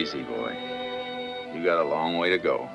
easy, boy. You got a long way to go.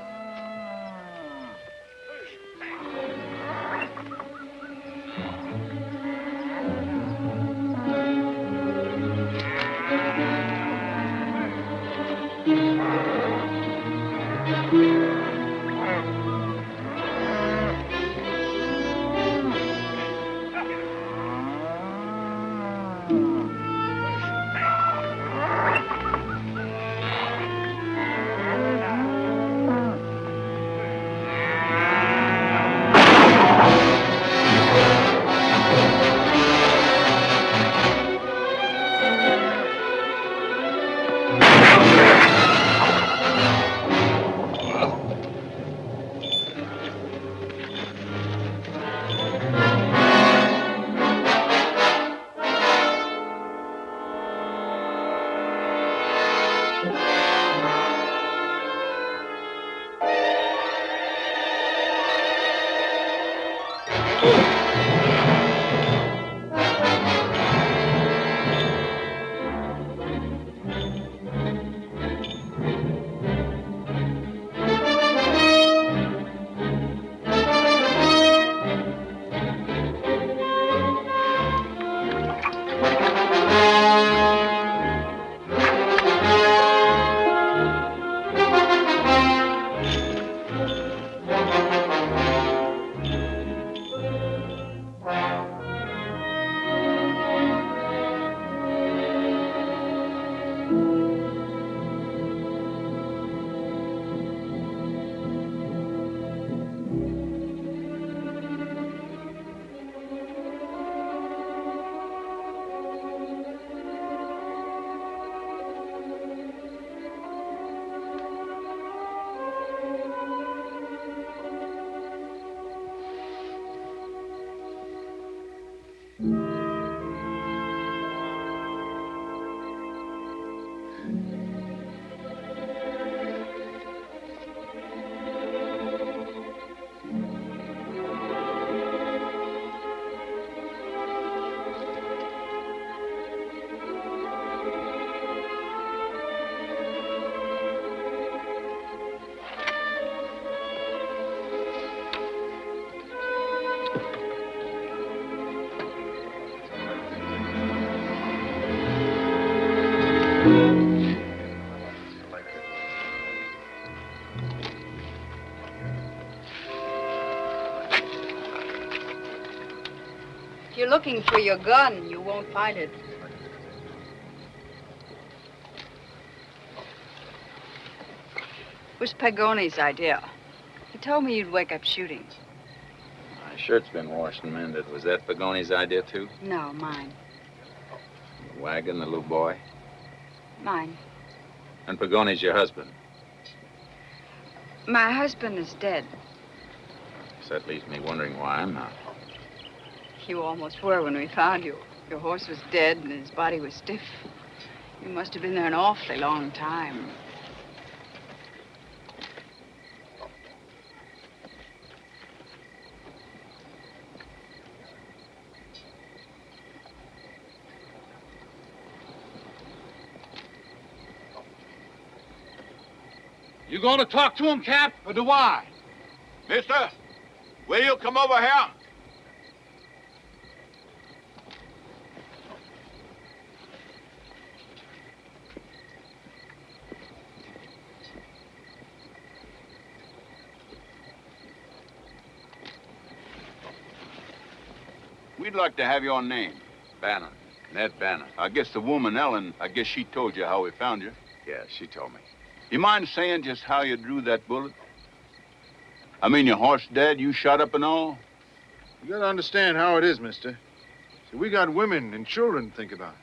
If you're looking for your gun, you won't find it. It was Pagone's idea. He told me you'd wake up shooting. My shirt's been washed and mended. Was that Pagone's idea, too? No, mine. The wagon, the little boy? Mine. And Pagone's your husband? My husband is dead. So that leaves me wondering why I'm not. You almost were when we found you. Your horse was dead and his body was stiff. You must have been there an awfully long time. You going to talk to him, Cap, or do I? Mister, will you come over here? We'd like to have your name. Bannon. Ned Bannon. I guess the woman, Ellen, I guess she told you how we found you. Yeah, she told me. You mind saying just how you drew that bullet? I mean, your horse dead, you shot up and all? You gotta understand how it is, mister. See, we got women and children to think about.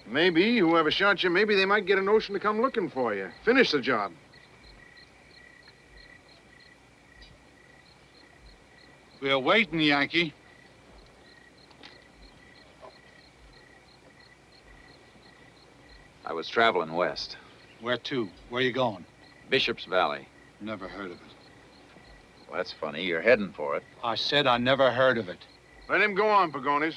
Maybe whoever shot you, maybe they might get a notion to come looking for you. Finish the job. We're waiting, Yankee. I was traveling west. Where to? Where you going? Bishop's Valley. Never heard of it. Well, that's funny. You're heading for it. I said I never heard of it. Let him go on, Pagones.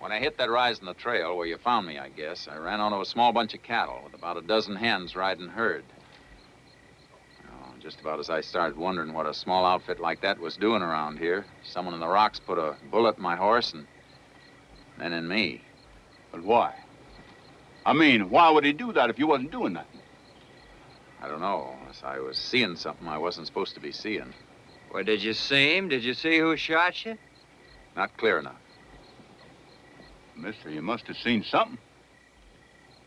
When I hit that rise in the trail where you found me, I guess, I ran onto a small bunch of cattle with about a dozen hens riding herd. Oh, just about as I started wondering what a small outfit like that was doing around here, someone in the rocks put a bullet in my horse and then in me. But why? I mean, why would he do that if you wasn't doing nothing? I don't know, unless I was seeing something I wasn't supposed to be seeing. Well, did you see him? Did you see who shot you? Not clear enough. Mister, you must have seen something.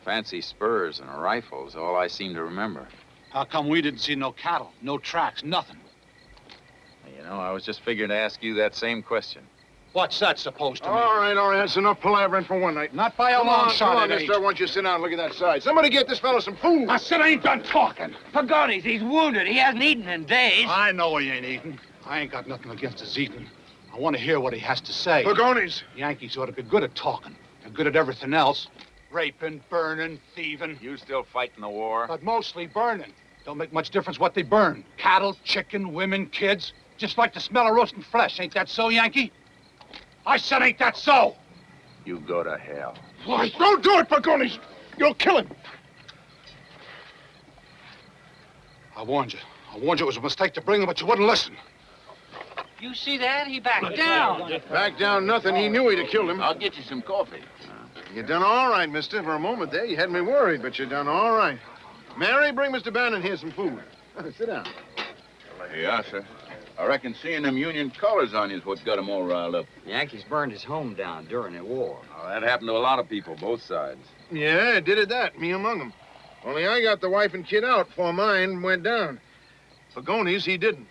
Fancy spurs and a rifle is all I seem to remember. How come we didn't see no cattle, no tracks, nothing? You know, I was just figuring to ask you that same question. What's that supposed to mean? All right, that's enough palavering for one night. Not by a long shot, Come on, it mister. ain't. I want you to sit down and look at that side. Somebody get this fellow some food. I said I ain't done talking. Pagonis, he's wounded. He hasn't eaten in days. I know he ain't eating. I ain't got nothing against his eating. I want to hear what he has to say. Pagonis. Yankees ought to be good at talking. They're good at everything else. Raping, burning, thieving. You still fighting the war? But mostly burning. Don't make much difference what they burn. Cattle, chicken, women, kids. Just like the smell of roasting flesh. Ain't that so, Yankee? I said, ain't that so? You go to hell. Why, don't do it, Pagonis. You'll kill him. I warned you. I warned you it was a mistake to bring him, but you wouldn't listen. You see that? He backed down. Back down nothing. He knew he'd have killed him. I'll get you some coffee. You done all right, mister. For a moment there, you had me worried, but you done all right. Mary, bring Mr. Bannon here some food. Sit down. Yeah, sir. I reckon seeing them Union colors on you is what got him all riled up. Yankees burned his home down during the war. Oh, that happened to a lot of people, both sides. Yeah, did it that, me among them. Only I got the wife and kid out before mine went down. Pagonis, he didn't.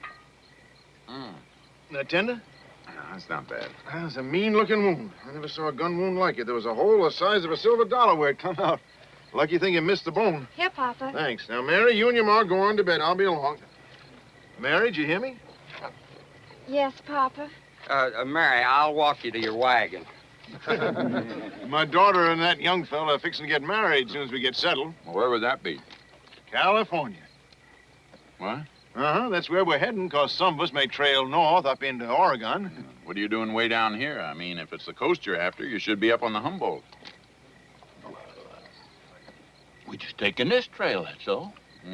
That tender? That's not bad. That's a mean-looking wound. I never saw a gun wound like it. There was a hole the size of a silver dollar where it come out. Lucky thing you missed the bone. Here, Papa. Thanks. Now, Mary, you and your ma go on to bed. I'll be along. Mary, did you hear me? Yes, Papa. Mary, I'll walk you to your wagon. My daughter and that young fella are fixing to get married as soon as we get settled. Well, where would that be? California. What? That's where we're heading, because some of us may trail north up into Oregon. What are you doing way down here? I mean, if it's the coast you're after, you should be up on the Humboldt. We just taking this trail, that's all.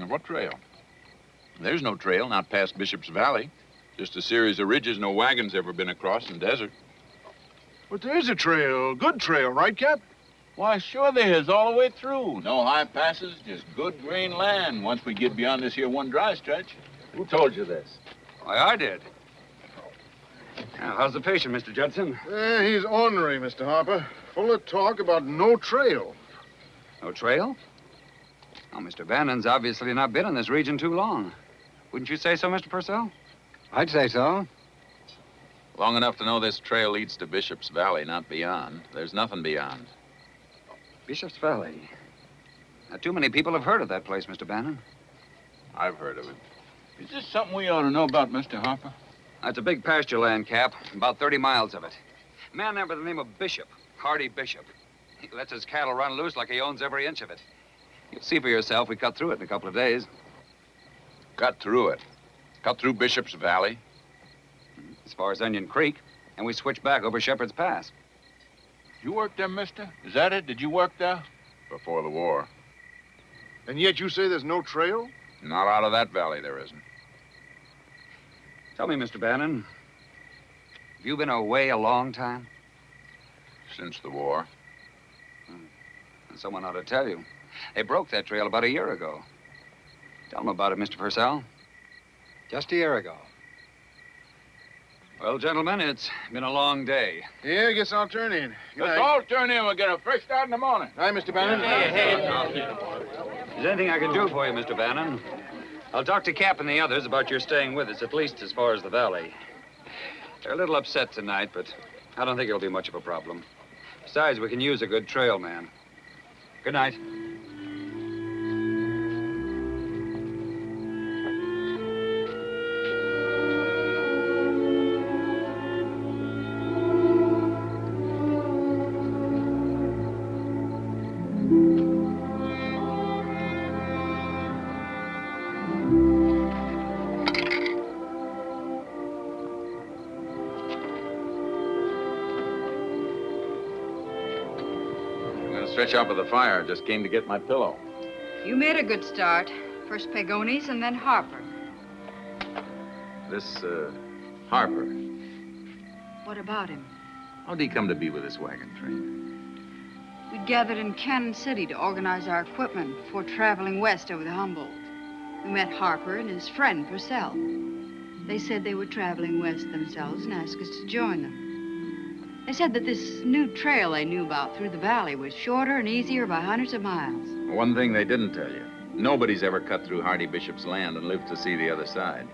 What trail? There's no trail, not past Bishop's Valley. Just a series of ridges no wagon's ever been across in desert. But there's a trail, good trail, right, Cap? Why, sure there is, all the way through. No high passes, just good green land once we get beyond this here one dry stretch. Who told you this? Why, I did. Now, how's the patient, Mr. Judson? He's ornery, Mr. Harper. Full of talk about no trail. No trail? Oh, Mr. Bannon's obviously not been in this region too long. Wouldn't you say so, Mr. Purcell? I'd say so. Long enough to know this trail leads to Bishop's Valley, not beyond. There's nothing beyond. Bishop's Valley. Not too many people have heard of that place, Mr. Bannon. I've heard of it. Is this something we ought to know about, Mr. Harper? That's a big pasture land, Cap. About 30 miles of it. A man there by the name of Bishop, Hardy Bishop. He lets his cattle run loose like he owns every inch of it. You'll see for yourself, we cut through it in a couple of days. Cut through it. Cut through Bishop's Valley. As far as Onion Creek, and we switched back over Shepherd's Pass. You work there, mister? Is that it? Did you work there? Before the war. And yet you say there's no trail? Not out of that valley, there isn't. Tell me, Mr. Bannon, have you been away a long time? Since the war. And someone ought to tell you. They broke that trail about a year ago. Tell them about it, Mr. Purcell. Just a year ago. Well, gentlemen, it's been a long day. Yeah, I guess I'll turn in. Good Let's night. all turn in. We'll get a fresh start in the morning. Hi, Mr. Bannon. Is there anything I can do for you, Mr. Bannon? I'll talk to Cap and the others about your staying with us, at least as far as the valley. They're a little upset tonight, but I don't think it'll be much of a problem. Besides, we can use a good trail man. Good night. stretch out by the fire. Just came to get my pillow. You made a good start. First Pagonis and then Harper. This, Harper. What about him? How'd he come to be with this wagon train? We gathered in Cannon City to organize our equipment before traveling west over the Humboldt. We met Harper and his friend, Purcell. They said they were traveling west themselves and asked us to join them. They said that this new trail they knew about through the valley was shorter and easier by hundreds of miles. One thing they didn't tell you. Nobody's ever cut through Hardy Bishop's land and lived to see the other side.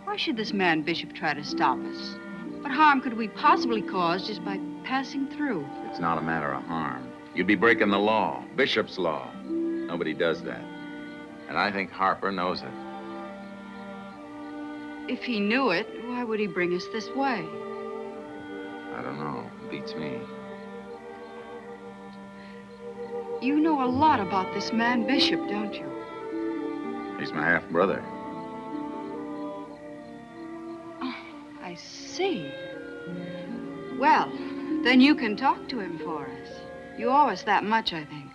Why should this man Bishop try to stop us? What harm could we possibly cause just by passing through? It's not a matter of harm. You'd be breaking the law, Bishop's law. Nobody does that. And I think Harper knows it. If he knew it, why would he bring us this way? I don't know. Beats me. You know a lot about this man Bishop, don't you? He's my half-brother. Oh, I see. Well, then you can talk to him for us. You owe us that much, I think.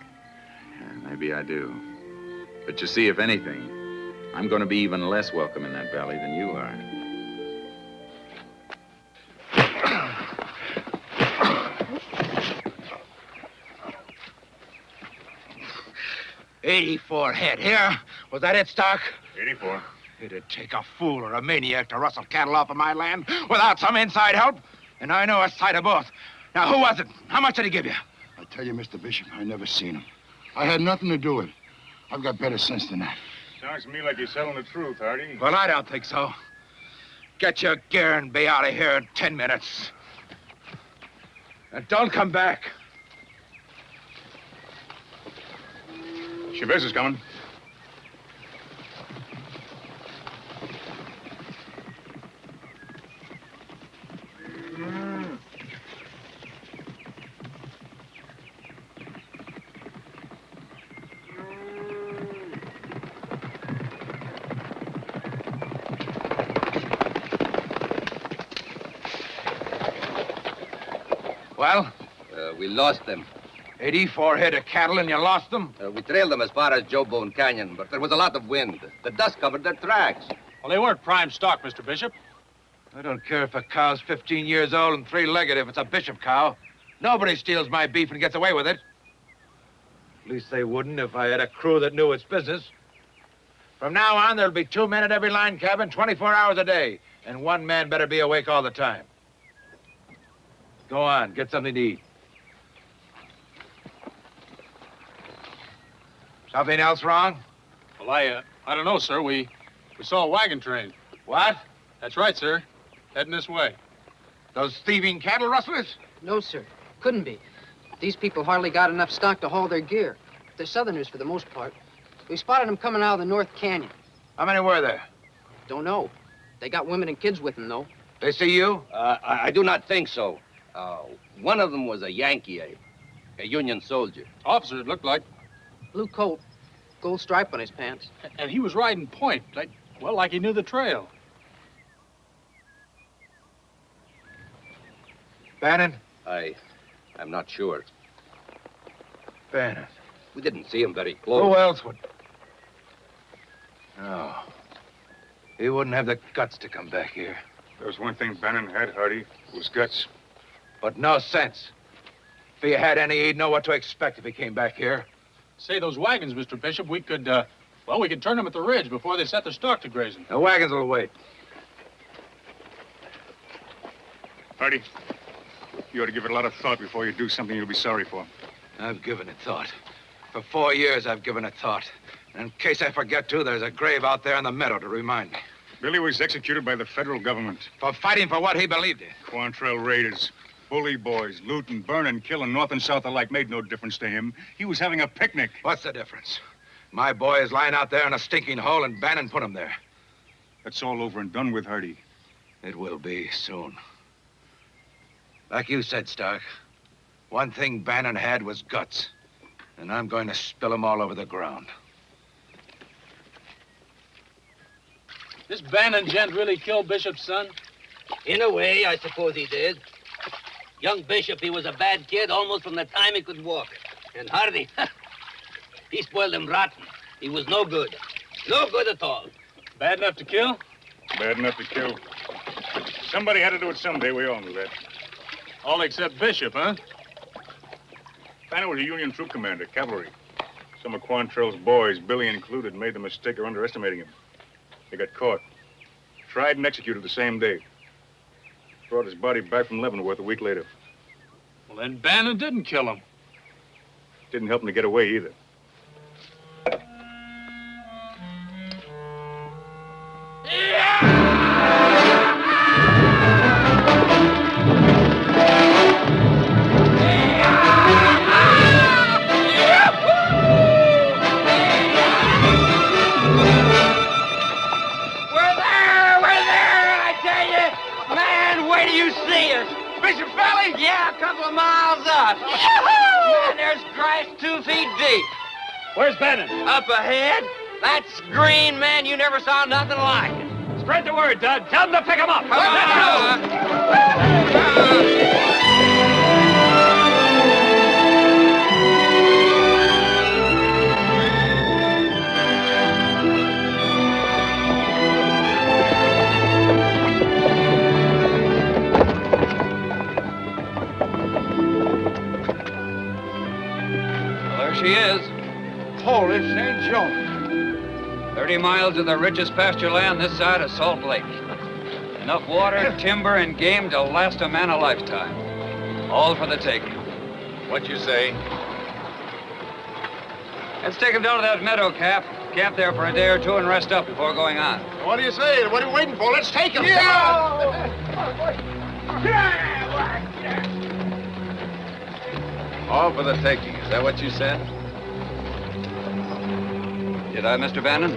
Yeah, maybe I do. But you see, if anything, I'm going to be even less welcome in that valley than you are. 84 head here. Was that it, Stark? 84. It'd take a fool or a maniac to rustle cattle off of my land without some inside help. And I know a sight of both. Now, who was it? How much did he give you? I tell you, Mr. Bishop, I never seen him. I had nothing to do with it. I've got better sense than that. Sounds to me like you're telling the truth, Hardy. Well, I don't think so. Get your gear and be out of here in 10 minutes. And don't come back. Chavez is coming. Well? We lost them. 84 head of cattle and you lost them? We trailed them as far as Jawbone Canyon, but there was a lot of wind. The dust covered their tracks. Well, they weren't prime stock, Mr. Bishop. I don't care if a cow's 15 years old and three-legged if it's a Bishop cow. Nobody steals my beef and gets away with it. At least they wouldn't if I had a crew that knew its business. From now on, there'll be 2 men at every line cabin, 24 hours a day. And 1 man better be awake all the time. Go on, get something to eat. Something else wrong? Well, I don't know, sir. We saw a wagon train. What? That's right, sir. Heading this way. Those thieving cattle rustlers? No, sir. Couldn't be. These people hardly got enough stock to haul their gear. They're Southerners for the most part. We spotted them coming out of the North Canyon. How many were there? Don't know. They got women and kids with them, though. They see you? I do not think so. One of them was a Yankee, a Union soldier. Officer, it looked like. Blue coat, gold stripe on his pants. And he was riding point, like he knew the trail. Bannon? I'm not sure. Bannon. We didn't see him very close. Who else would? No. He wouldn't have the guts to come back here. There was one thing Bannon had, Hardy. It was guts. But no sense. If he had any, he'd know what to expect if he came back here. Say, those wagons, Mr. Bishop, we could turn them at the ridge before they set their stock to grazing. The wagons will wait. Hardy, you ought to give it a lot of thought before you do something you'll be sorry for. I've given it thought. For 4 years, I've given it thought. And in case I forget to, there's a grave out there in the meadow to remind me. Billy was executed by the federal government. For fighting for what he believed in. Quantrell raiders, bully boys, looting, burning, killing, north and south alike made no difference to him. He was having a picnic. What's the difference? My boy is lying out there in a stinking hole, and Bannon put him there. That's all over and done with, Hardy. It will be soon. Like you said, Stark, one thing Bannon had was guts. And I'm going to spill them all over the ground. This Bannon gent really killed Bishop's son? In a way, I suppose he did. Young Bishop, he was a bad kid almost from the time he could walk. And Hardy, he spoiled him rotten. He was no good. No good at all. Bad enough to kill? Bad enough to kill. Somebody had to do it someday. We all knew that. All except Bishop, huh? Banner was a Union troop commander, cavalry. Some of Quantrell's boys, Billy included, made the mistake of underestimating him. They got caught. Tried and executed the same day. Brought his body back from Leavenworth a week later. Well, then Bannon didn't kill him. Didn't help him to get away either. Bishop Valley? Yeah, a couple of miles up. Man, there's grass 2 feet deep. Where's Bannon? Up ahead? That's green, man. You never saw nothing like it. Spread the word, Dud. Tell them to pick him up. She is. Holy St. John. 30 miles of the richest pasture land this side of Salt Lake. Enough water, timber, and game to last a man a lifetime. All for the taking. What you say? Let's take him down to that meadow, Cap. Camp there for a day or two and rest up before going on. What do you say? What are you waiting for? Let's take him. All for the taking. Is that what you said? Did I, Mr. Bannon?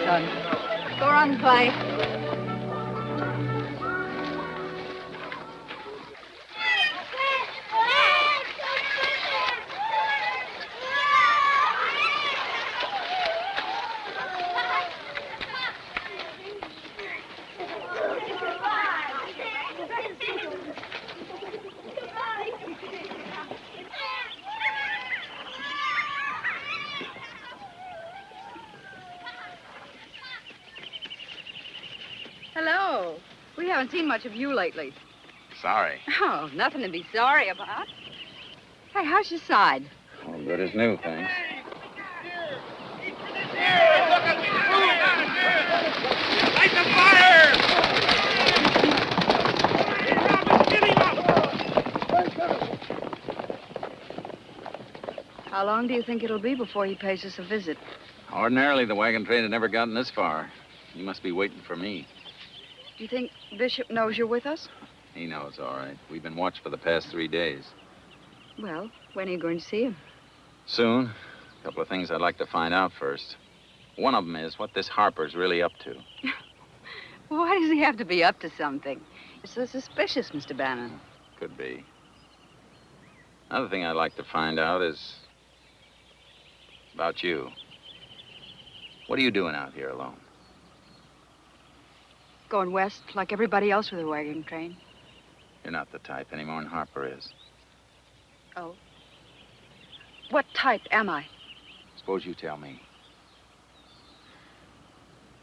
Son. Go on and play. Hello. We haven't seen much of you lately. Sorry. Oh, nothing to be sorry about. Hey, how's your side? All good as new, thanks. Light the fire! How long do you think it'll be before he pays us a visit? Ordinarily, the wagon train had never gotten this far. He must be waiting for me. Do you think Bishop knows you're with us? He knows, all right. We've been watched for the past 3 days. Well, when are you going to see him? Soon. A couple of things I'd like to find out first. One of them is what this Harper's really up to. Why does he have to be up to something? It's so suspicious, Mr. Bannon. Could be. Another thing I'd like to find out is about you. What are you doing out here alone? Going west like everybody else with a wagon train. You're not the type any more than Harper is. Oh. What type am I? Suppose you tell me.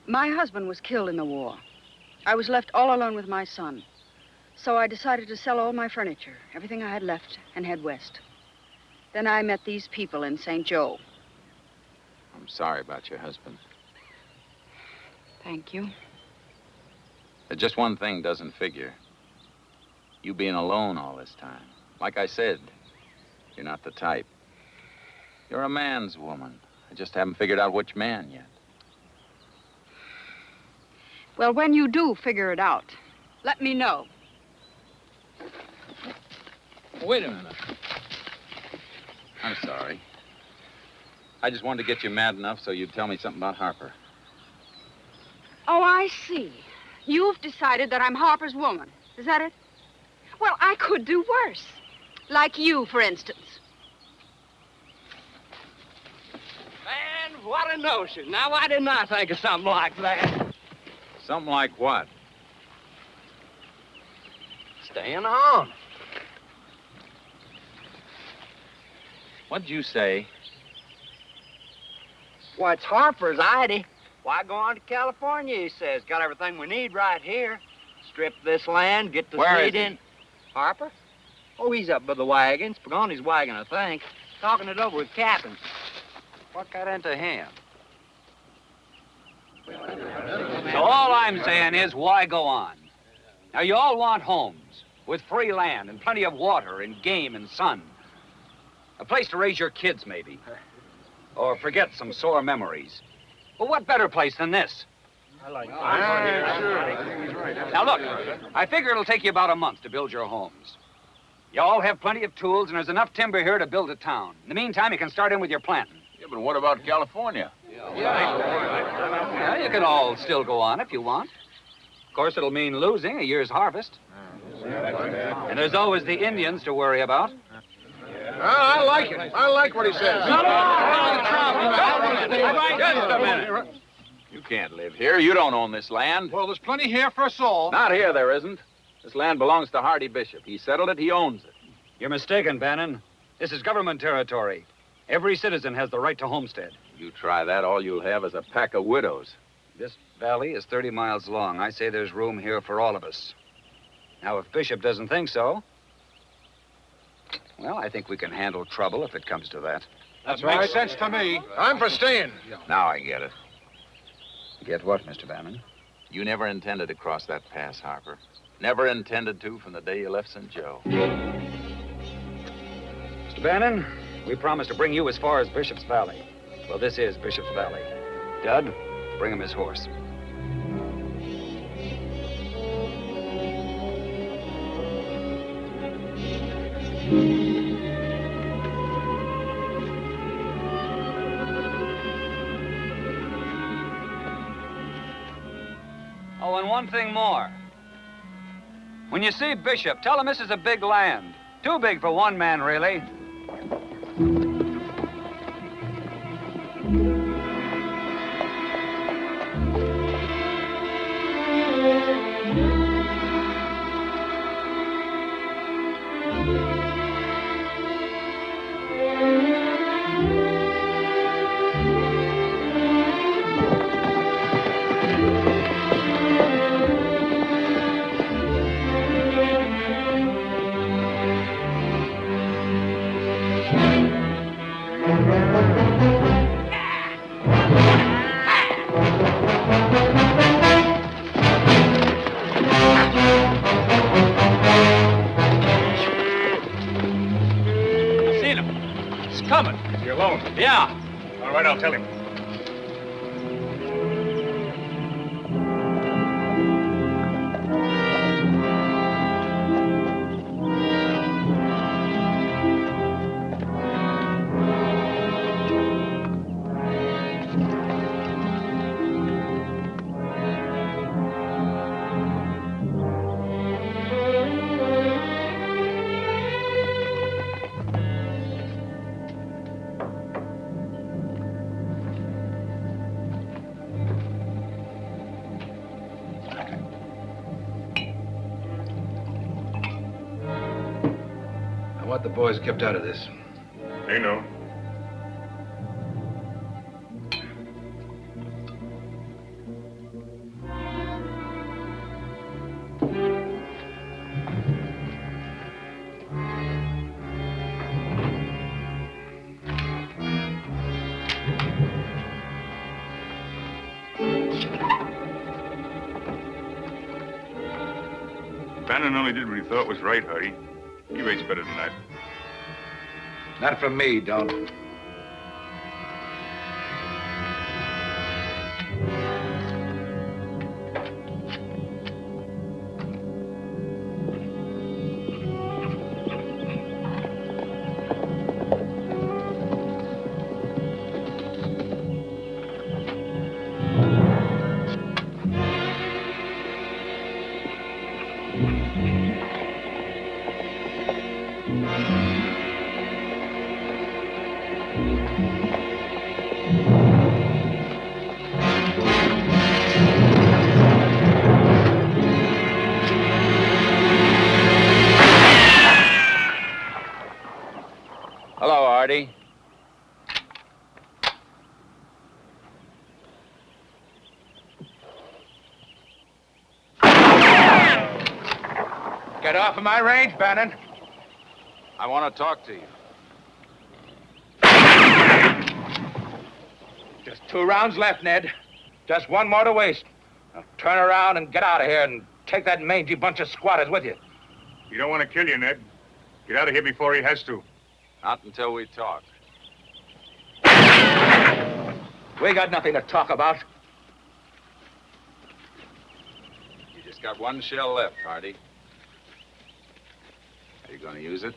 My husband was killed in the war. I was left all alone with my son. So I decided to sell all my furniture, everything I had left, and head west. Then I met these people in St. Joe. I'm sorry about your husband. Thank you. But just one thing doesn't figure. You being alone all this time. Like I said, you're not the type. You're a man's woman. I just haven't figured out which man yet. Well, when you do figure it out, let me know. Wait a minute. I'm sorry. I just wanted to get you mad enough so you'd tell me something about Harper. Oh, I see. You've decided that I'm Harper's woman. Is that it? Well, I could do worse. Like you, for instance. Man, what a notion. Now, why didn't I think of something like that? Something like what? Staying home. What'd you say? Why, it's Harper's idea. Why go on to California, he says. Got everything we need right here. Strip this land, get the Where seed is he? in. Harper? Oh, he's up by the wagons. Pagani's wagon, I think. Talking it over with Captain. What got into him? So all I'm saying is, why go on? Now, you all want homes with free land and plenty of water and game and sun. A place to raise your kids, maybe. Or forget some sore memories. Well, what better place than this? I like that. Now, look, I figure it'll take you about a month to build your homes. You all have plenty of tools, and there's enough timber here to build a town. In the meantime, you can start in with your planting. Yeah, but what about California? Yeah, you can all still go on if you want. Of course, it'll mean losing a year's harvest. And there's always the Indians to worry about. I like it. I like what he says. Just a minute. You can't live here. You don't own this land. Well, there's plenty here for us all. Not here, there isn't. This land belongs to Hardy Bishop. He settled it. He owns it. You're mistaken, Bannon. This is government territory. Every citizen has the right to homestead. You try that, all you'll have is a pack of widows. This valley is 30 miles long. I say there's room here for all of us. Now, if Bishop doesn't think so, well, I think we can handle trouble if it comes to that. That makes sense to me. I'm for staying. Now I get it. Get what, Mr. Bannon? You never intended to cross that pass, Harper. Never intended to from the day you left St. Joe. Mr. Bannon, we promised to bring you as far as Bishop's Valley. Well, this is Bishop's Valley. Dud, bring him his horse. Oh, and one thing more. When you see Bishop, tell him this is a big land. Too big for one man, really. I'll tell him. I want the boys kept out of this. They know. Bannon only did what he thought was right, Hardy. He rates better than that. Not from me, don't. Hello, Artie. Get off of my range, Bannon. I want to talk to you. Just 2 rounds left, Ned. Just 1 more to waste. Now turn around and get out of here and take that mangy bunch of squatters with you. He don't want to kill you, Ned. Get out of here before he has to. Not until we talk. We got nothing to talk about. You just got 1 shell left, Artie. Are you going to use it?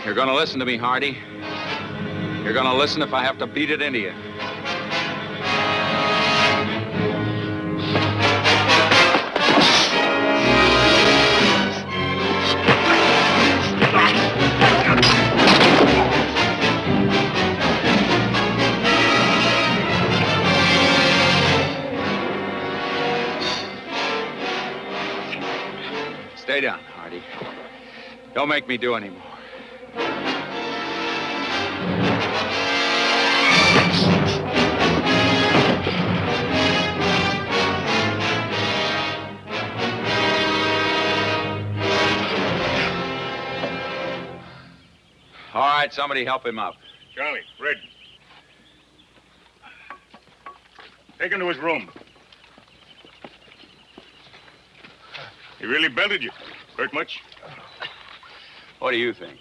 You're going to listen to me, Hardy. You're going to listen if I have to beat it into you. Stay down, Hardy. Don't make me do any more. All right, somebody help him up. Charlie, Red. Take him to his room. He really belted you. Hurt much? What do you think?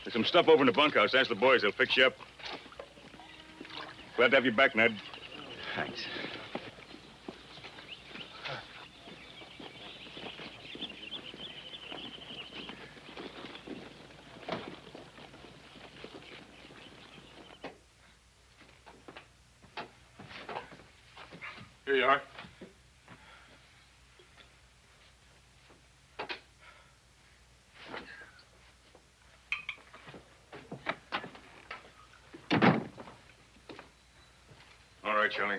There's some stuff over in the bunkhouse. Ask the boys. They'll fix you up. Glad to have you back, Ned. Thanks. Here you are. All right, Charlie.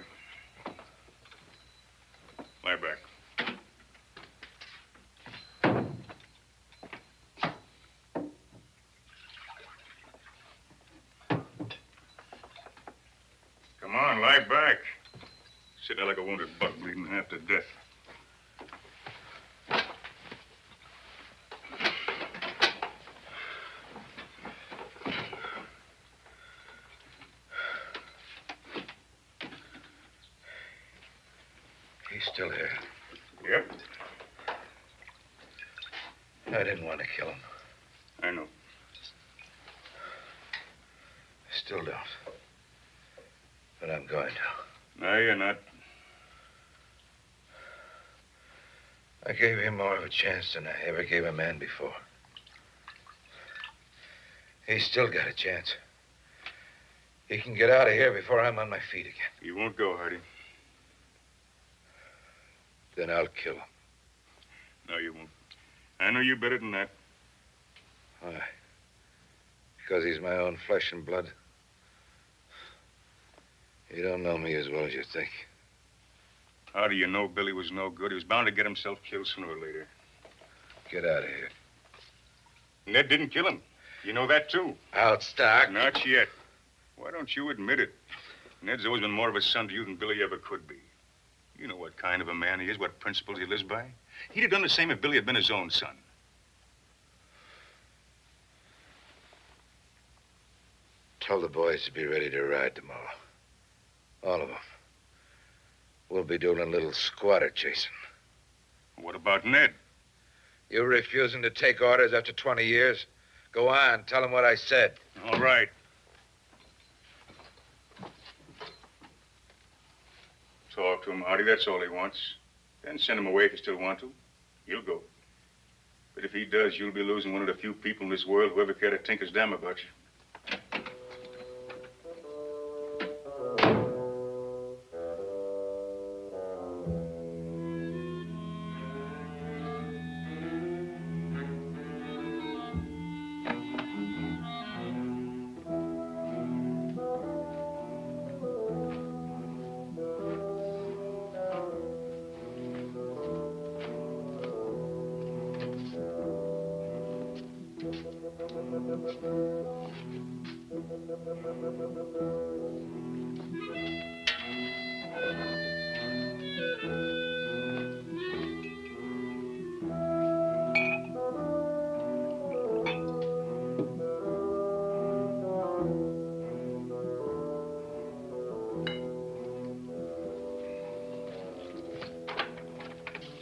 Lie back. Come on, lie back. Sit there like a wounded buck, bleeding half to death. He's still here. Yep, I didn't want to kill him. I know. I still don't. But I'm going to. No, you're not. I gave him more of a chance than I ever gave a man before. He's still got a chance. He can get out of here before I'm on my feet again. You won't go, Hardy. Then I'll kill him. No, you won't. I know you better than that. Why? Because he's my own flesh and blood? You don't know me as well as you think. How do you know Billy was no good? He was bound to get himself killed sooner or later. Get out of here. Ned didn't kill him. You know that, too. Out, Stark. Not yet. Why don't you admit it? Ned's always been more of a son to you than Billy ever could be. You know what kind of a man he is, what principles he lives by. He'd have done the same if Billy had been his own son. Tell the boys to be ready to ride tomorrow. All of them. We'll be doing a little squatter chasing. What about Ned? You refusing to take orders after 20 years? Go on, tell him what I said. All right. Talk to him, Artie. That's all he wants. Then send him away if you still want to. He'll go. But if he does, you'll be losing one of the few people in this world who ever cared a tinker's damn about you.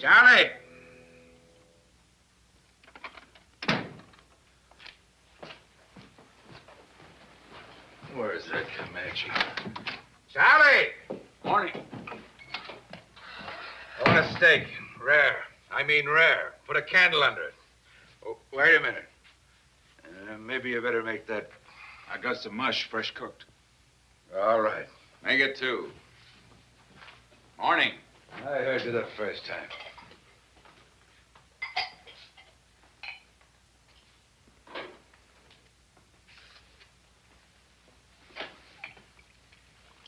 Charlie! Where's that Comanche? Charlie! Morning. I want a steak. Rare. I mean rare. Put a candle under it. Oh, wait a minute. Maybe you better make that. I got some mush, fresh cooked. All right. Make it 2. Morning. I heard you the first time.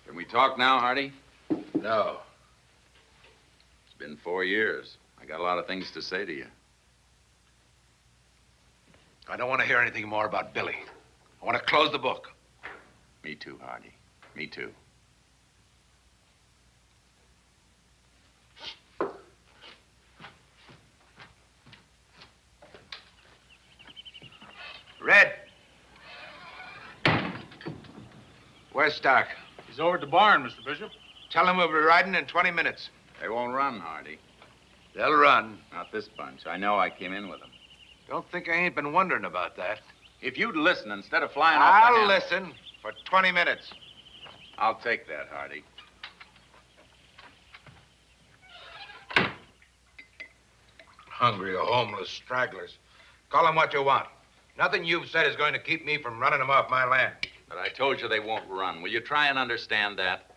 Can we talk now, Hardy? No. It's been 4 years. I got a lot of things to say to you. I don't want to hear anything more about Billy. I want to close the book. Me too, Hardy. Me too. Red. Where's Stark? He's over at the barn, Mr. Bishop. Tell him we'll be riding in 20 minutes. They won't run, Hardy. They'll run. Not this bunch. I know I came in with them. Don't think I ain't been wondering about that. If you'd listen instead of flying off the I'll handle- listen for 20 minutes. I'll take that, Hardy. Hungry or homeless stragglers. Call them what you want. Nothing you've said is going to keep me from running them off my land. But I told you they won't run. Will you try and understand that?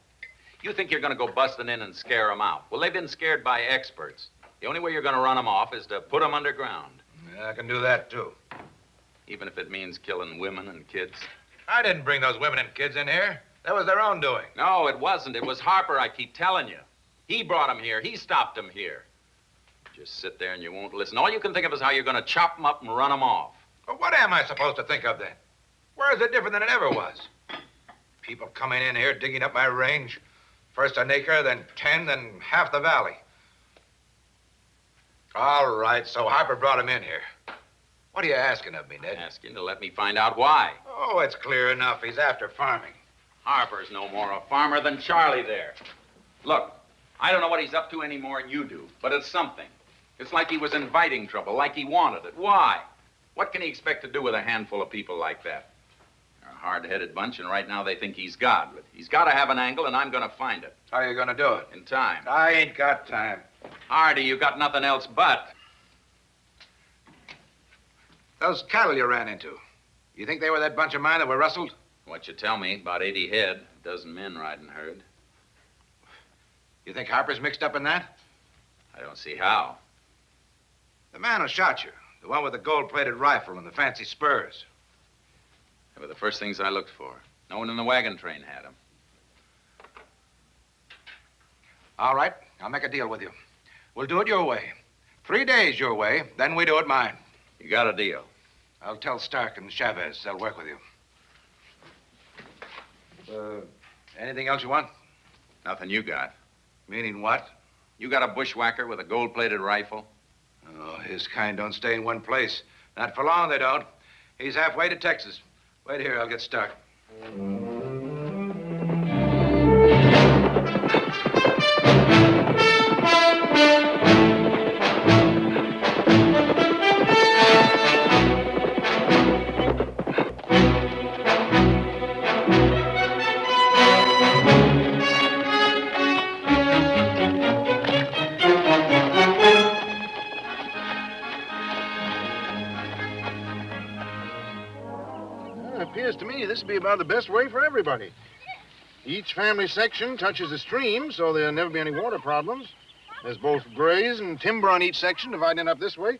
You think you're going to go busting in and scare them out. Well, they've been scared by experts. The only way you're going to run them off is to put them underground. Yeah, I can do that, too. Even if it means killing women and kids. I didn't bring those women and kids in here. That was their own doing. No, it wasn't. It was Harper, I keep telling you. He brought them here. He stopped them here. Just sit there and you won't listen. All you can think of is how you're going to chop them up and run them off. Well, what am I supposed to think of then? Where is it different than it ever was? People coming in here, digging up my range. First an acre, then 10, then half the valley. All right, so Harper brought him in here. What are you asking of me, Ned? Asking to let me find out why. Oh, it's clear enough. He's after farming. Harper's no more a farmer than Charlie there. Look, I don't know what he's up to any more than you do, but it's something. It's like he was inviting trouble, like he wanted it. Why? What can he expect to do with a handful of people like that? They're a hard-headed bunch, and right now they think he's God. But he's got to have an angle, and I'm going to find it. How are you going to do it? In time. I ain't got time. Hardy, you got nothing else but. Those cattle you ran into, you think they were that bunch of mine that were rustled? What you tell me, about 80 head, a dozen men riding herd. You think Harper's mixed up in that? I don't see how. The man who shot you, the one with the gold-plated rifle and the fancy spurs. They were the first things I looked for. No one in the wagon train had them. All right, I'll make a deal with you. We'll do it your way. 3 days your way, then we do it mine. You got a deal. I'll tell Stark and Chavez. They'll work with you. Anything else you want? Nothing you got. Meaning what? You got a bushwhacker with a gold-plated rifle? Oh, his kind don't stay in one place. Not for long, they don't. He's halfway to Texas. Wait here, I'll get Stark. Appears to me this would be about the best way for everybody. Each family section touches a stream, so there'll never be any water problems. There's both graze and timber on each section, dividing up this way.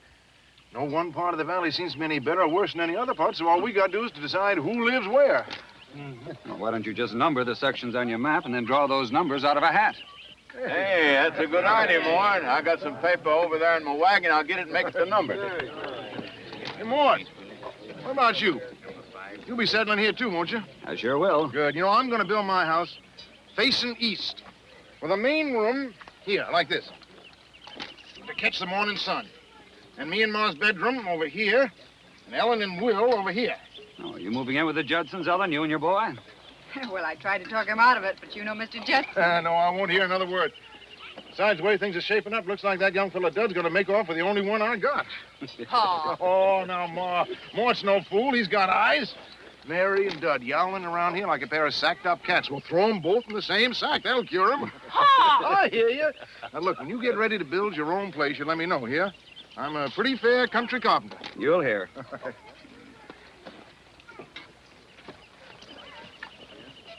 No one part of the valley seems to be any better or worse than any other part, so all we got to do is to decide who lives where. Well, why don't you just number the sections on your map and then draw those numbers out of a hat? Hey, that's a good idea, Mort. I got some paper over there in my wagon. I'll get it and make it the number. Hey, Mort, what about you? You'll be settling here, too, won't you? I sure will. Good. You know, I'm going to build my house facing east, with a main room here, like this, to catch the morning sun. And me and Ma's bedroom over here, and Ellen and Will over here. Oh, you moving in with the Judsons, Ellen, you and your boy? Well, I tried to talk him out of it, but you know Mr. Judson. No, I won't hear another word. Besides, the way things are shaping up, looks like that young fella Dud's going to make off with the only one I got. Paul. Oh, now, Ma. Mort's no fool. He's got eyes. Mary and Dud yowling around here like a pair of sacked-up cats. We'll throw them both in the same sack. That'll cure them. I hear you. Now, look, when you get ready to build your own place, you let me know, here? I'm a pretty fair country carpenter. You'll hear.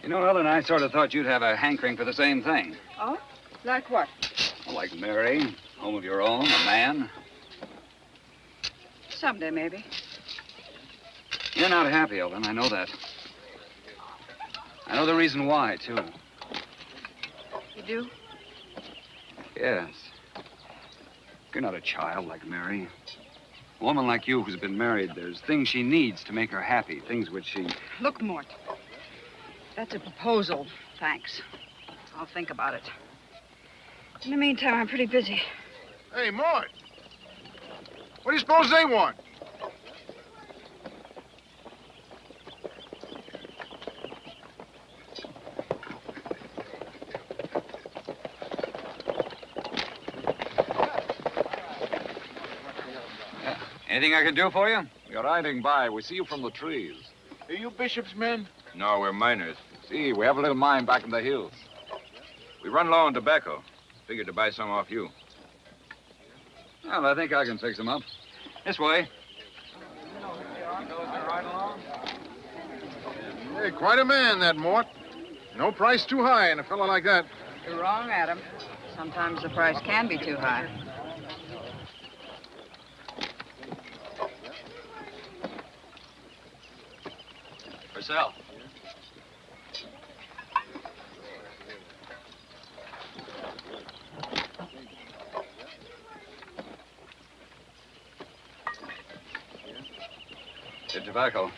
You know, Ellen, I sort of thought you'd have a hankering for the same thing. Oh? Like what? Like Mary, home of your own, a man. Someday, maybe. You're not happy, Ellen. I know that. I know the reason why, too. You do? Yes. You're not a child like Mary. A woman like you who's been married, there's things she needs to make her happy, things which she... Look, Mort. That's a proposal. Thanks. I'll think about it. In the meantime, I'm pretty busy. Hey, Mort. What do you suppose they want? Anything I can do for you? You're riding by. We see you from the trees. Are you Bishop's men? No, we're miners. See, we have a little mine back in the hills. We run low on tobacco. Figured to buy some off you. Well, I think I can fix them up. This way. Hey, quite a man, that Mort. No price too high in a fellow like that. You're wrong, Adam. Sometimes the price can be too high. Purcell. Good tobacco.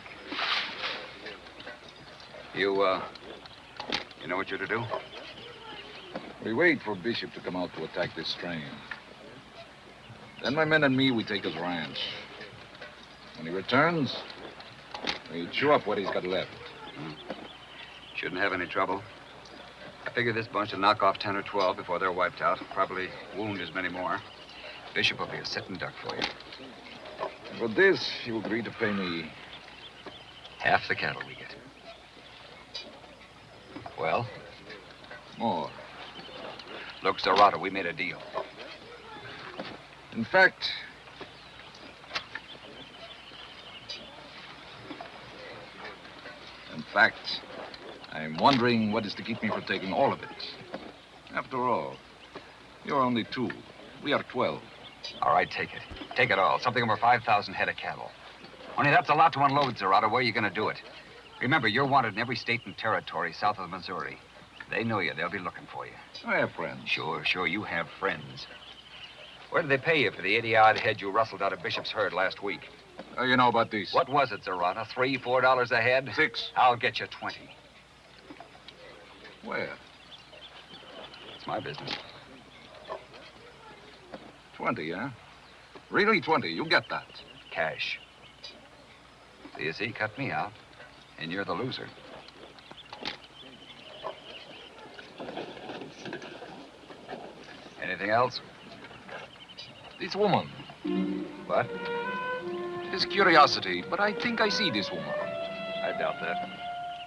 You know what you're to do? We wait for Bishop to come out to attack this train. Then my men and me, we take his ranch. When he returns, we chew up what he's got left. Shouldn't have any trouble. I figure this bunch will knock off 10 or 12 before they're wiped out. Probably wound as many more. Bishop will be a sitting duck for you. For this, you agree to pay me half the cattle we get. Well? More. Look, Zerata, we made a deal. In fact, I'm wondering what is to keep me from taking all of it. After all, you're only 2. We are 12. All right, take it. Take it all. Something over 5,000 head of cattle. Only that's a lot to unload, Zerata. Where are you going to do it? Remember, you're wanted in every state and territory south of Missouri. They know you. They'll be looking for you. I have friends. Sure. You have friends. Where did they pay you for the 80-odd head you rustled out of Bishop's herd last week? You know about these? What was it, Zerata? $3, $4 a head? 6. I'll get you 20. Where? It's my business. 20, huh? Really 20? You get that? Cash. So you see, cut me out, and you're the loser. Anything else? This woman. What? It's curiosity, but I think I see this woman. I doubt that.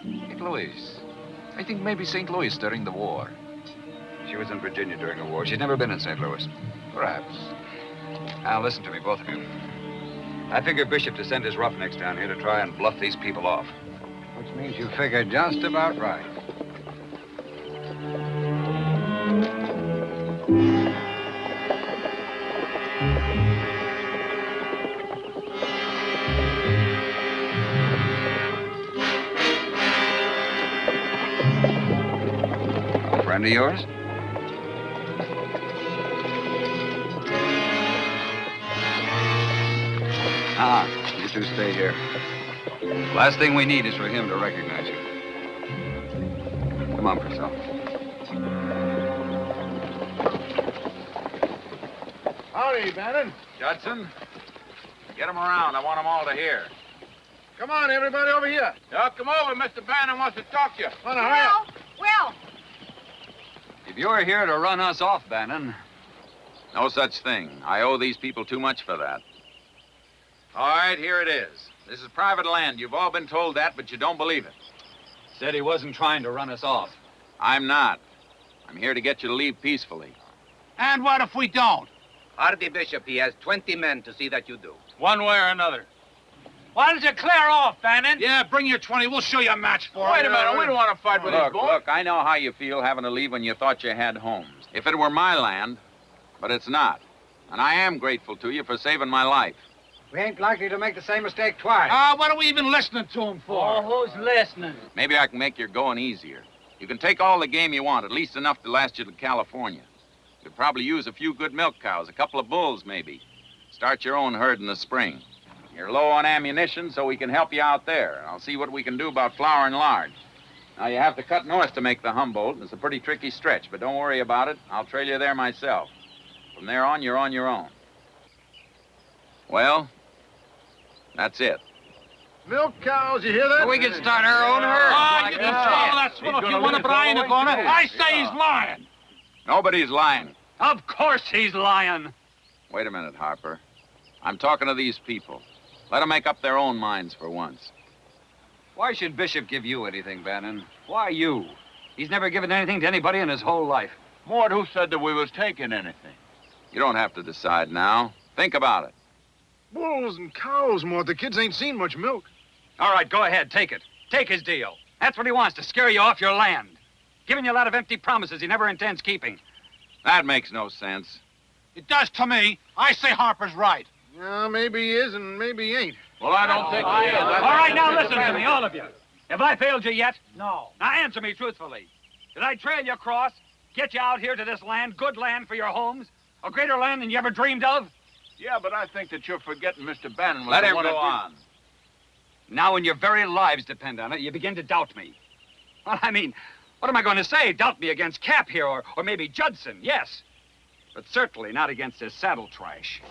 St. Louis. I think maybe St. Louis during the war. She was in Virginia during the war. She's never been in St. Louis. Perhaps. Now, listen to me, both of you. I figure Bishop to send his roughnecks down here to try and bluff these people off. Which means you figure just about right. A friend of yours? You two stay here. Last thing we need is for him to recognize you. Come on, Purcell. Howdy, Bannon. Judson, get them around. I want them all to hear. Come on, everybody, over here. Come over. Mr. Bannon wants to talk to you. Well, now, hurry up. Will! If you're here to run us off, Bannon. No such thing. I owe these people too much for that. All right, here it is. This is private land. You've all been told that, but you don't believe it. Said he wasn't trying to run us off. I'm not. I'm here to get you to leave peacefully. And what if we don't? Hardy Bishop, he has 20 men to see that you do. One way or another. Why don't you clear off, Bannon? Yeah, bring your 20. We'll show you a match for it. Wait a minute. We don't want to fight with Look, these boys. look, I know how you feel having to leave when you thought you had homes. If it were my land, but it's not. And I am grateful to you for saving my life. We ain't likely to make the same mistake twice. What are we even listening to him for? Oh, who's listening? Maybe I can make your going easier. You can take all the game you want, at least enough to last you to California. You could probably use a few good milk cows, a couple of bulls maybe. Start your own herd in the spring. You're low on ammunition, so we can help you out there. I'll see what we can do about flour and lard. Now, you have to cut north to make the Humboldt. It's a pretty tricky stretch, but don't worry about it. I'll trail you there myself. From there on, you're on your own. Well, that's it. Milk cows, you hear that? We can start our own herd. You can swallow that swallow if you want to, but I ain't gonna. I say he's lying. Nobody's lying. Of course he's lying. Wait a minute, Harper. I'm talking to these people. Let them make up their own minds for once. Why should Bishop give you anything, Bannon? Why you? He's never given anything to anybody in his whole life. Mort, who said that we was taking anything? You don't have to decide now. Think about it. Bulls and cows, Mort. The kids ain't seen much milk. All right, go ahead. Take it. Take his deal. That's what he wants, to scare you off your land. Giving you a lot of empty promises he never intends keeping. That makes no sense. It does to me. I say Harper's right. Yeah, maybe he is and maybe he ain't. Well, I don't think he is. All right, now listen to me, all of you. Have I failed you yet? No. Now answer me truthfully. Did I trail you across, get you out here to this land, good land for your homes, a greater land than you ever dreamed of? Yeah, but I think that you're forgetting Mr. Bannon was Let the him one go that on. Now, when your very lives depend on it, you begin to doubt me. Well, I mean, what am I going to say? Doubt me against Cap here, or maybe Judson, yes. But certainly not against his saddle trash.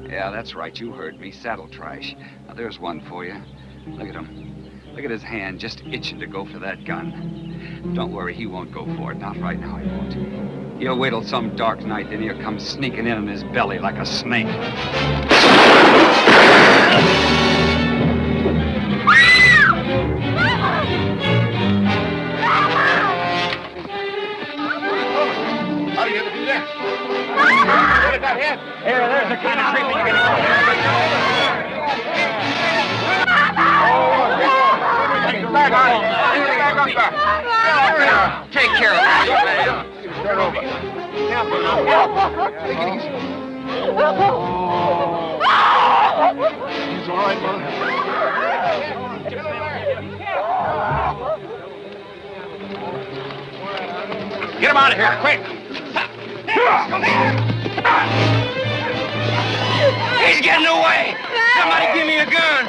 Yeah, that's right. You heard me. Saddle trash. Now, there's one for you. Look at him. Look at his hand, just itching to go for that gun. Don't worry, he won't go for it. Not right now, he won't. He'll wait till some dark night, then he'll come sneaking in his belly like a snake. How do you ever do that? What got hit? Here, there's the kind of treatment you get. Take care of that. Turn over. Take it easy. He's all right, Mother. Get him out of here, quick! He's getting away! Somebody give me a gun!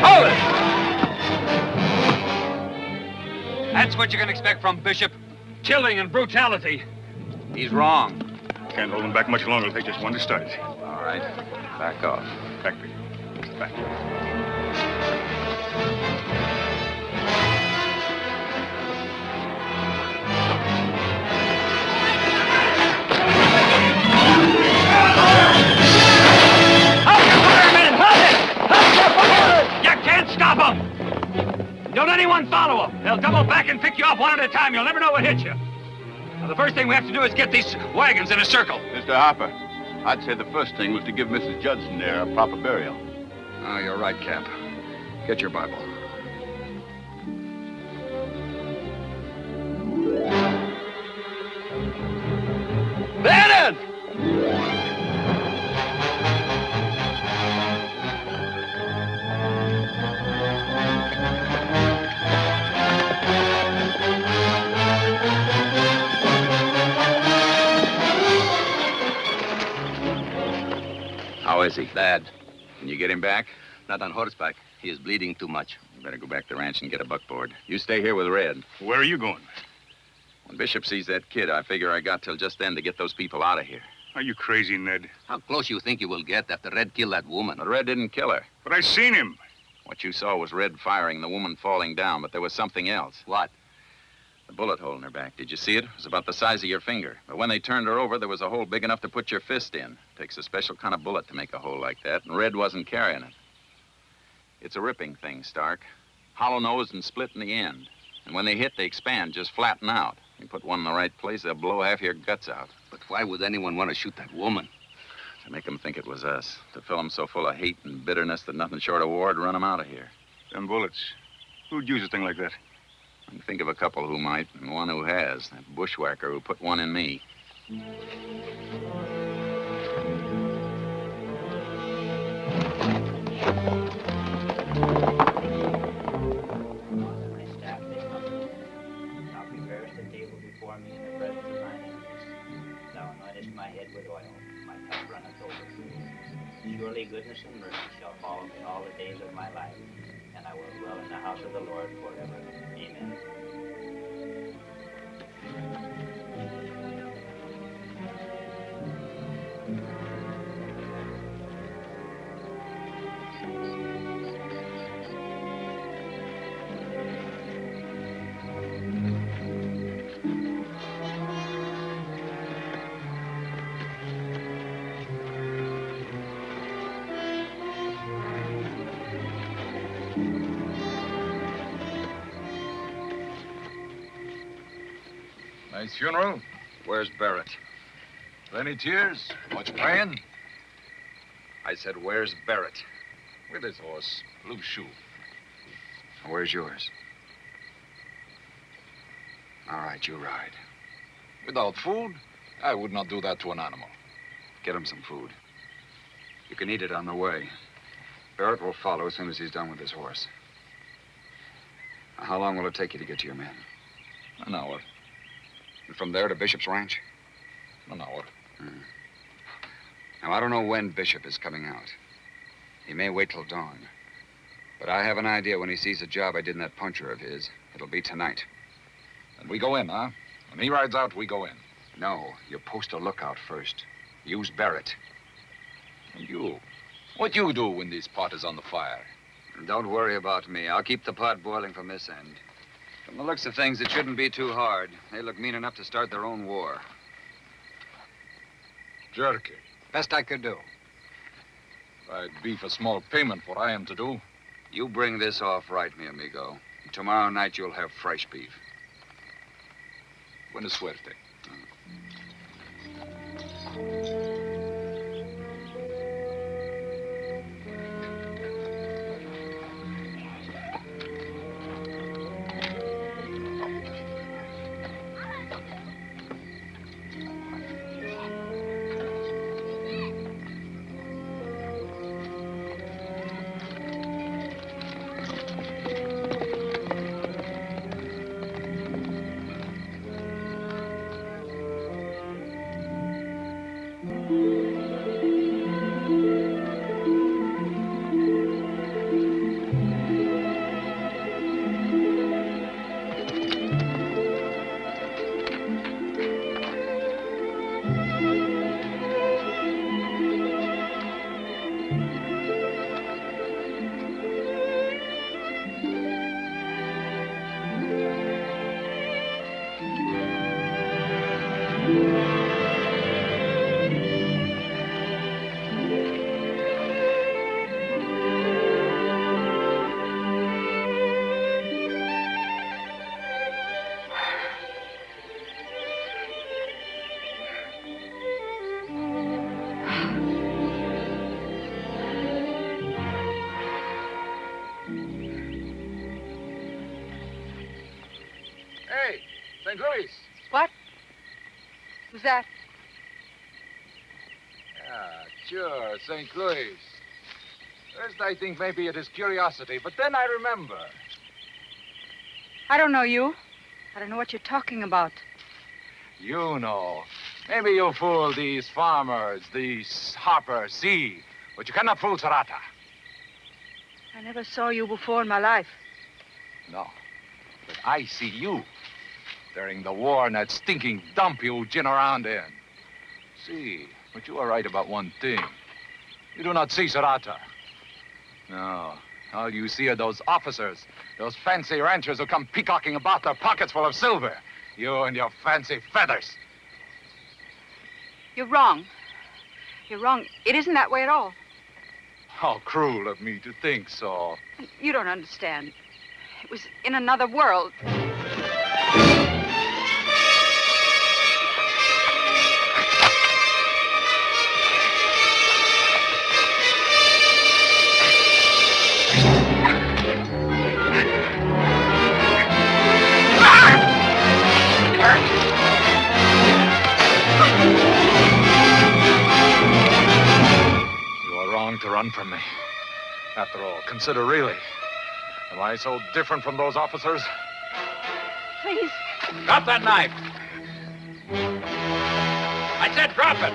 Hold it! That's what you can expect from Bishop. Killing and brutality. He's wrong. Can't hold him back much longer. It'll take just one to start it. All right. Back off. Back, Big. Back. You can't stop them! Don't anyone follow them. They'll double back and pick you up one at a time. You'll never know what hit you. Now, the first thing we have to do is get these wagons in a circle. Mr. Harper, I'd say the first thing was to give Mrs. Judson there a proper burial. Oh, you're right, Cap. Get your Bible. Bannon! How is he? Bad. Can you get him back? Not on horseback. He is bleeding too much. You better go back to the ranch and get a buckboard. You stay here with Red. Where are you going? When Bishop sees that kid, I figure I got till just then to get those people out of here. Are you crazy, Ned? How close you think you will get after Red killed that woman? But Red didn't kill her. But I seen him. What you saw was Red firing, the woman falling down, but there was something else. What? The bullet hole in her back. Did you see it? It was about the size of your finger. But when they turned her over, there was a hole big enough to put your fist in. Takes a special kind of bullet to make a hole like that, and Red wasn't carrying it. It's a ripping thing, Stark. Hollow-nosed and split in the end. And when they hit, they expand, just flatten out. You put one in the right place, they'll blow half your guts out. But why would anyone want to shoot that woman? To make them think it was us. To fill them so full of hate and bitterness that nothing short of war would run them out of here. Them bullets. Who'd use a thing like that? I can think of a couple who might, and one who has. That bushwhacker who put one in me. My head with oil, my cup runneth over. Surely goodness and mercy shall follow me all the days of my life, and I will dwell in the house of the Lord forever. Amen. Nice funeral. Where's Barrett? Plenty tears. Much praying. I said, where's Barrett? With his horse, Blue Shoe. Where's yours? All right, you ride. Without food, I would not do that to an animal. Get him some food. You can eat it on the way. Barrett will follow as soon as he's done with his horse. How long will it take you to get to your men? An hour. And from there to Bishop's ranch? An hour. Now, I don't know when Bishop is coming out. He may wait till dawn. But I have an idea when he sees the job I did in that puncher of his, it'll be tonight. And we go in, huh? When he rides out, we go in. No, you post a lookout first. Use Barrett. And you? What you do when this pot is on the fire? Don't worry about me. I'll keep the pot boiling from this end. From the looks of things, it shouldn't be too hard. They look mean enough to start their own war. Jerky. Best I could do. I'd beef a small payment for what I am to do. You bring this off right, mi amigo. Tomorrow night you'll have fresh beef. Buena suerte. Hey, St. Louis. What? Who's that? Yeah, sure, St. Louis. First, I think maybe it is curiosity, but then I remember. I don't know you. I don't know what you're talking about. You know. Maybe you fool these farmers, these hoppers, see, but you cannot fool Sarata. I never saw you before in my life. No, but I see you during the war in that stinking dump you gin around in. See, but you are right about one thing. You do not see Sarata. No, all you see are those officers, those fancy ranchers who come peacocking about their pockets full of silver. You and your fancy feathers. You're wrong. You're wrong. It isn't that way at all. How cruel of me to think so. You don't understand. It was in another world. To run from me. After all, consider really. Am I so different from those officers? Please. Drop that knife. I said drop it.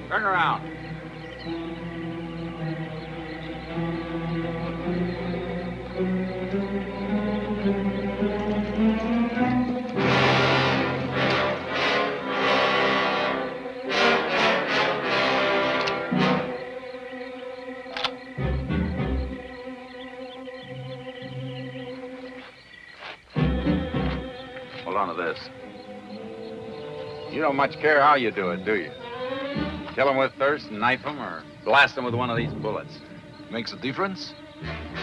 Turn around. Hold on to this. You don't much care how you do it, do you? Kill them with thirst and knife them, or blast them with one of these bullets? Makes a difference?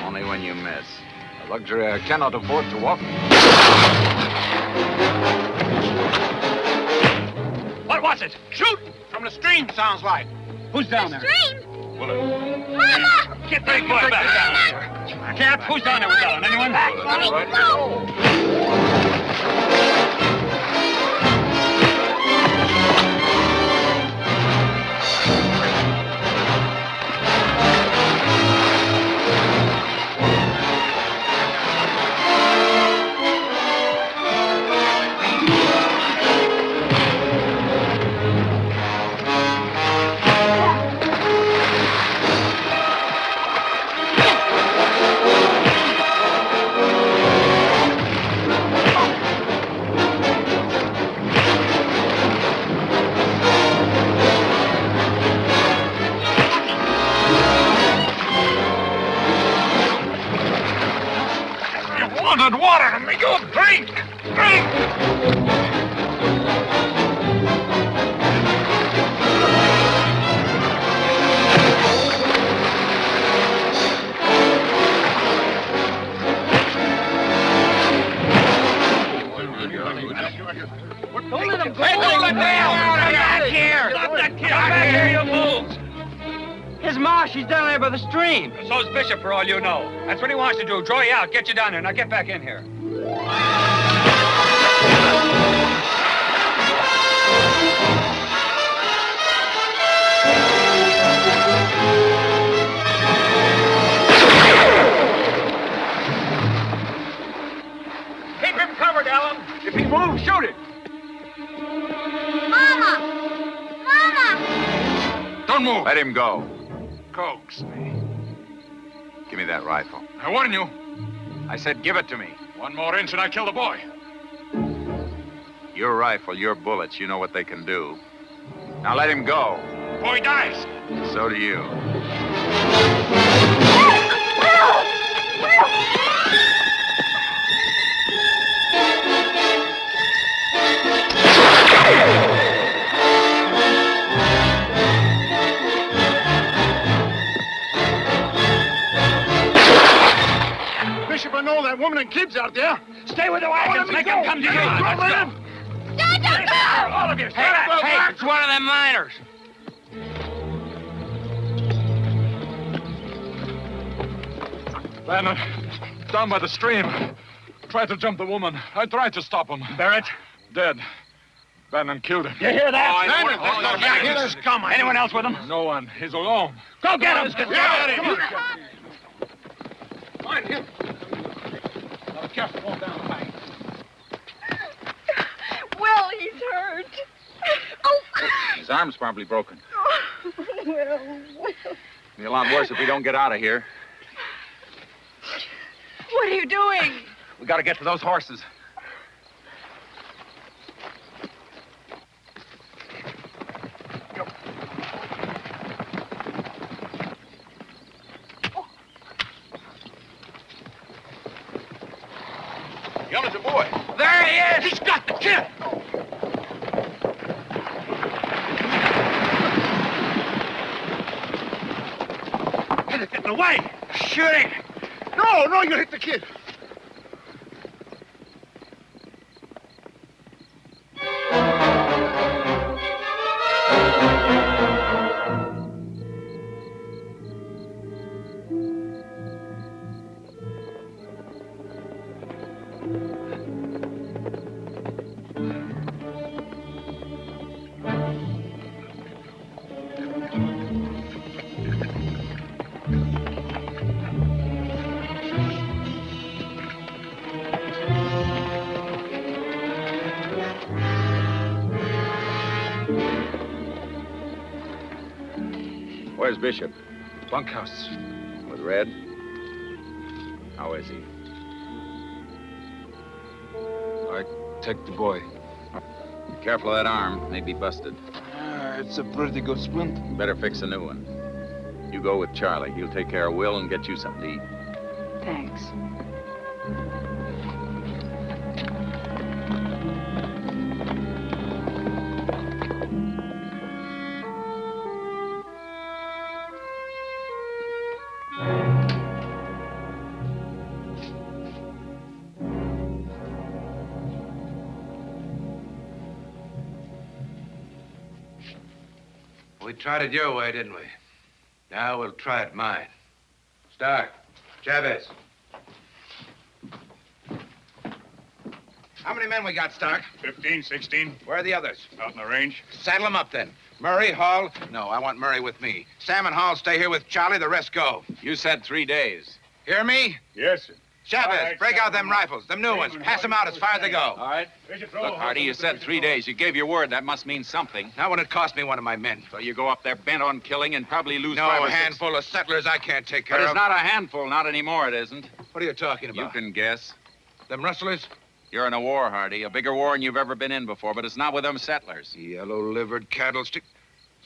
Only when you miss. A luxury I cannot afford to offer. What was it? Shoot! From the stream, sounds like. Who's down there? Stream! Mama! Get that boy back down here. Cap, who's down there with Ellen? Anyone? Let me go! Wanted water and me you drink! Drink! Don't let him go! Hey, don't let down! Come back here! Stop that kid! Come back here, you fools! His ma, she's down there by the stream. So's Bishop, for all you know. That's what he wants to do, draw you out, get you down there. Now get back in here. Keep him covered, Alan. If he moves, shoot him. Mama! Mama! Don't move. Let him go. Coax me. Give me that rifle. I warn you, I said give it to me. One more inch and I kill the boy. Your rifle, your bullets, you know what they can do. Now let him go. Boy dies. So do you. Bishop, I know that woman and kids out there. Stay with the wagons. Make them come to you. Let's go. All of you. Hey, it's one of them miners. Bannon, down by the stream. Tried to jump the woman. I tried to stop him. Barrett? Dead. Bannon killed him. You hear that? Bannon, Yeah, hear this scum. Anyone else with him? No one. He's alone. Go get him. Get out of here. Find him. Now, careful, walk down the bank. Will, he's hurt. Oh. His arm's probably broken. Will. It'll be a lot worse if we don't get out of here. What are you doing? We gotta get to those horses. Yellow's a boy. There he is. He's got the kid. Get it, getting away. Shoot him. No, you hit the kid. Where's Bishop? Bunkhouse. With Red? How is he? I take the boy. Be careful of that arm. May be busted. It's a pretty good splint. You better fix a new one. You go with Charlie. He'll take care of Will and get you something to eat. Thanks. We tried it your way, didn't we? Now we'll try it mine. Stark, Chavez. How many men we got, Stark? 15, 16. Where are the others? Out in the range. Saddle them up, then. Murray, Hall. No, I want Murray with me. Sam and Hall stay here with Charlie. The rest go. You said 3 days. Hear me? Yes, sir. Chavez, All right, break Sam. out them rifles, them new ones. Pass them out as far as they go. All right. Look, Hardy, you said 3 days. You gave your word. That must mean something. Not when it cost me one of my men. So you go up there bent on killing and probably lose No 5 or 6. handful of settlers I can't take care But of. it's not a handful. Not anymore, it isn't. What are you talking You about? can guess. Them rustlers? You're in a war, Hardy. A bigger war than you've ever been in before, but it's not with them settlers. Yellow-livered cattle stick.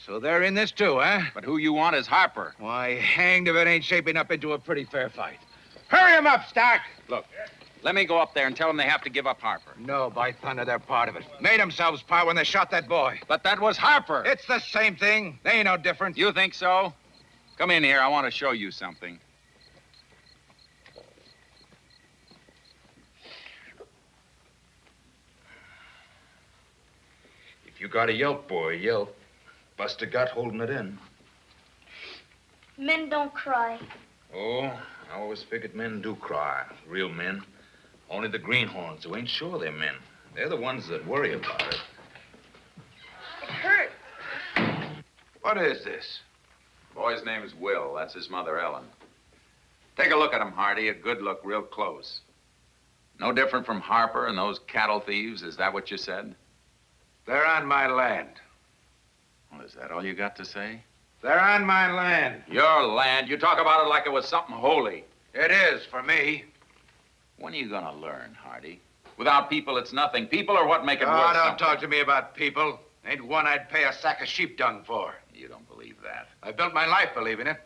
So they're in this too, huh? But who you want is Harper. Why, hanged if it ain't shaping up into a pretty fair fight. Hurry him up, Stark! Look, let me go up there and tell them they have to give up Harper. No, by thunder, they're part of it. Made themselves part when they shot that boy. But that was Harper. It's the same thing. They ain't no different. You think so? Come in here. I want to show you something. If you got a yelp, boy, yelp. Bust a gut holding it in. Men don't cry. Oh, I always figured men do cry. Real men. Only the greenhorns who ain't sure they're men. They're the ones that worry about it. It hurts. What is this? Boy's name is Will. That's his mother, Ellen. Take a look at him, Hardy. A good look, real close. No different from Harper and those cattle thieves. Is that what you said? They're on my land. Well, is that all you got to say? They're on my land. Your land? You talk about it like it was something holy. It is for me. When are you gonna learn, Hardy? Without people, it's nothing. People are what make it worth Oh, don't something. talk to me about people. Ain't one I'd pay a sack of sheep dung for. You don't believe that. I built my life believing it.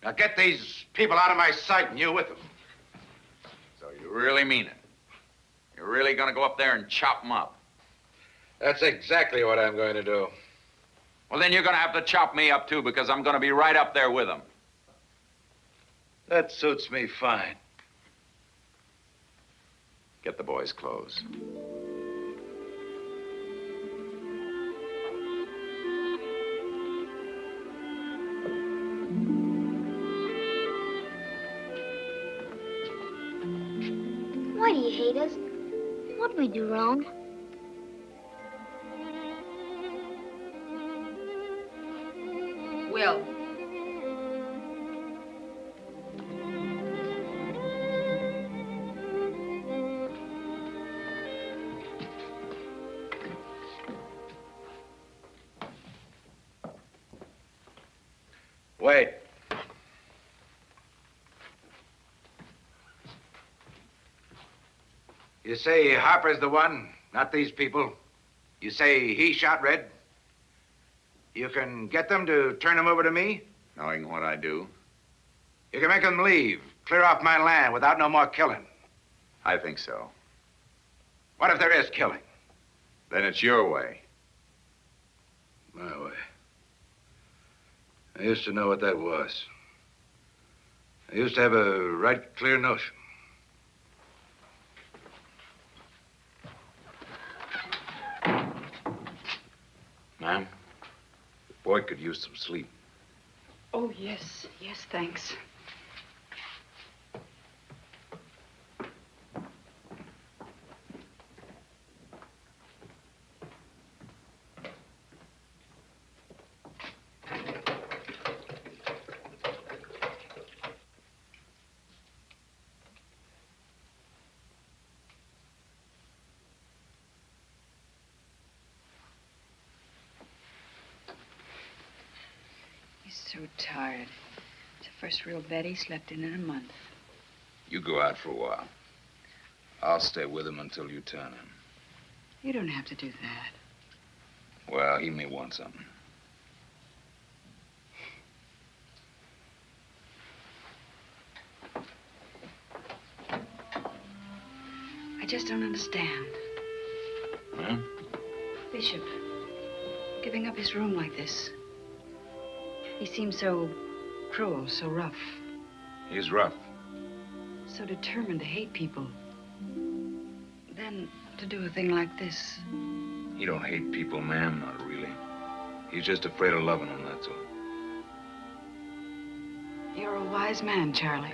Now get these people out of my sight and you with them. So you really mean it? You're really gonna go up there and chop them up? That's exactly what I'm going to do. Well, then you're gonna have to chop me up, too, because I'm gonna be right up there with them. That suits me fine. Get the boys' clothes. Why do you hate us? What'd we do wrong? Will. Wait. You say Harper's the one, not these people. You say he shot Red. You can get them to turn him over to me? Knowing what I do? You can make them leave, clear off my land without no more killing. I think so. What if there is killing? Then it's your way. My way. I used to know what that was. I used to have a right clear notion. Ma'am, the boy could use some sleep. Oh, yes. Yes, thanks. So tired. It's the first real bed he slept in a month. You go out for a while. I'll stay with him until you turn him. You don't have to do that. Well, he may want something. I just don't understand. Huh? Bishop, giving up his room like this. He seems so cruel, so rough. He's rough. So determined to hate people. Then to do a thing like this. He don't hate people, ma'am, not really. He's just afraid of loving them, that's all. You're a wise man, Charlie.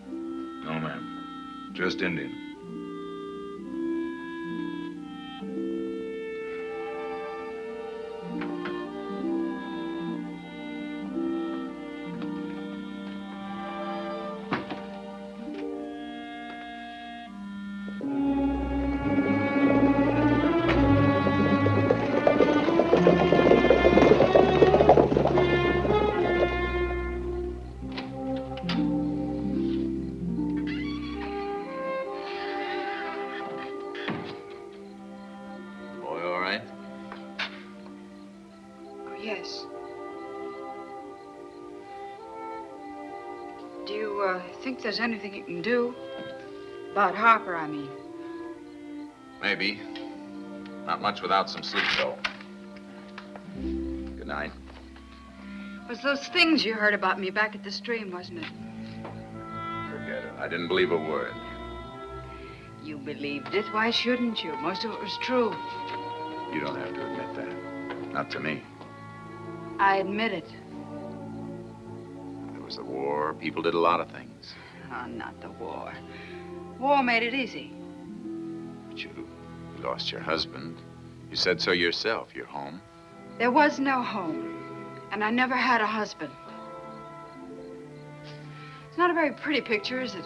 No, ma'am. Just Indian. Yes. Do you think there's anything you can do? About Harper, I mean. Maybe. Not much without some sleep, though. Good night. It was those things you heard about me back at the stream, wasn't it? Forget it. I didn't believe a word. You believed it. Why shouldn't you? Most of it was true. You don't have to admit that. Not to me. I admit it. There was the war. People did a lot of things. Oh, not the war. War made it easy. But you lost your husband. You said so yourself. You're home. There was no home. And I never had a husband. It's not a very pretty picture, is it?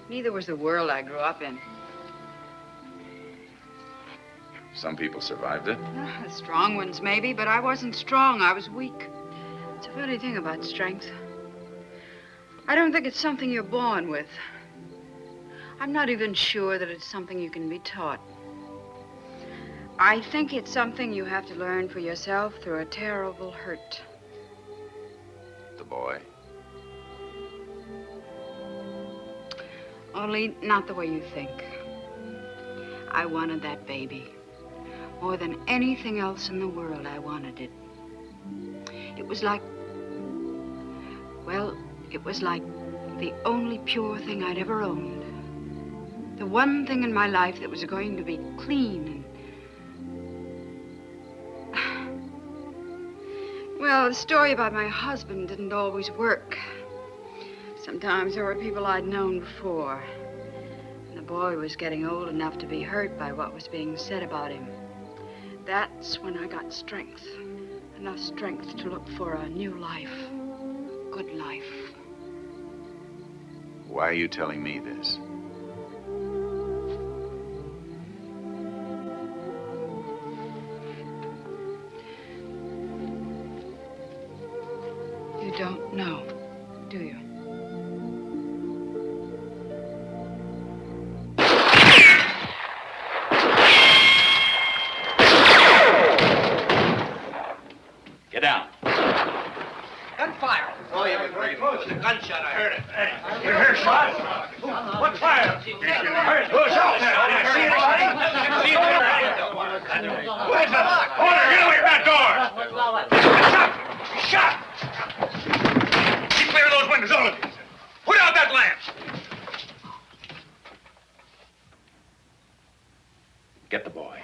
Neither was the world I grew up in. Some people survived it. The strong ones, maybe, but I wasn't strong. I was weak. It's a funny thing about strength. I don't think it's something you're born with. I'm not even sure that it's something you can be taught. I think it's something you have to learn for yourself through a terrible hurt. The boy. Only not the way you think. I wanted that baby. More than anything else in the world, I wanted it. It was like, well, it was like the only pure thing I'd ever owned. The one thing in my life that was going to be clean and... Well, the story about my husband didn't always work. Sometimes there were people I'd known before. And the boy was getting old enough to be hurt by what was being said about him. That's when I got strength. Enough strength to look for a new life. Good life. Why are you telling me this? You don't know, do you? Get down. Gunfire. Oh, yeah, we're very close. The gunshot, I heard it. Hey, you heard shots? What fire? Who's out there? See anybody? See anybody? Where's the order? Get away from that door! Shot! Keep clear of those windows, all of you. Put out that lamp. Get the boy.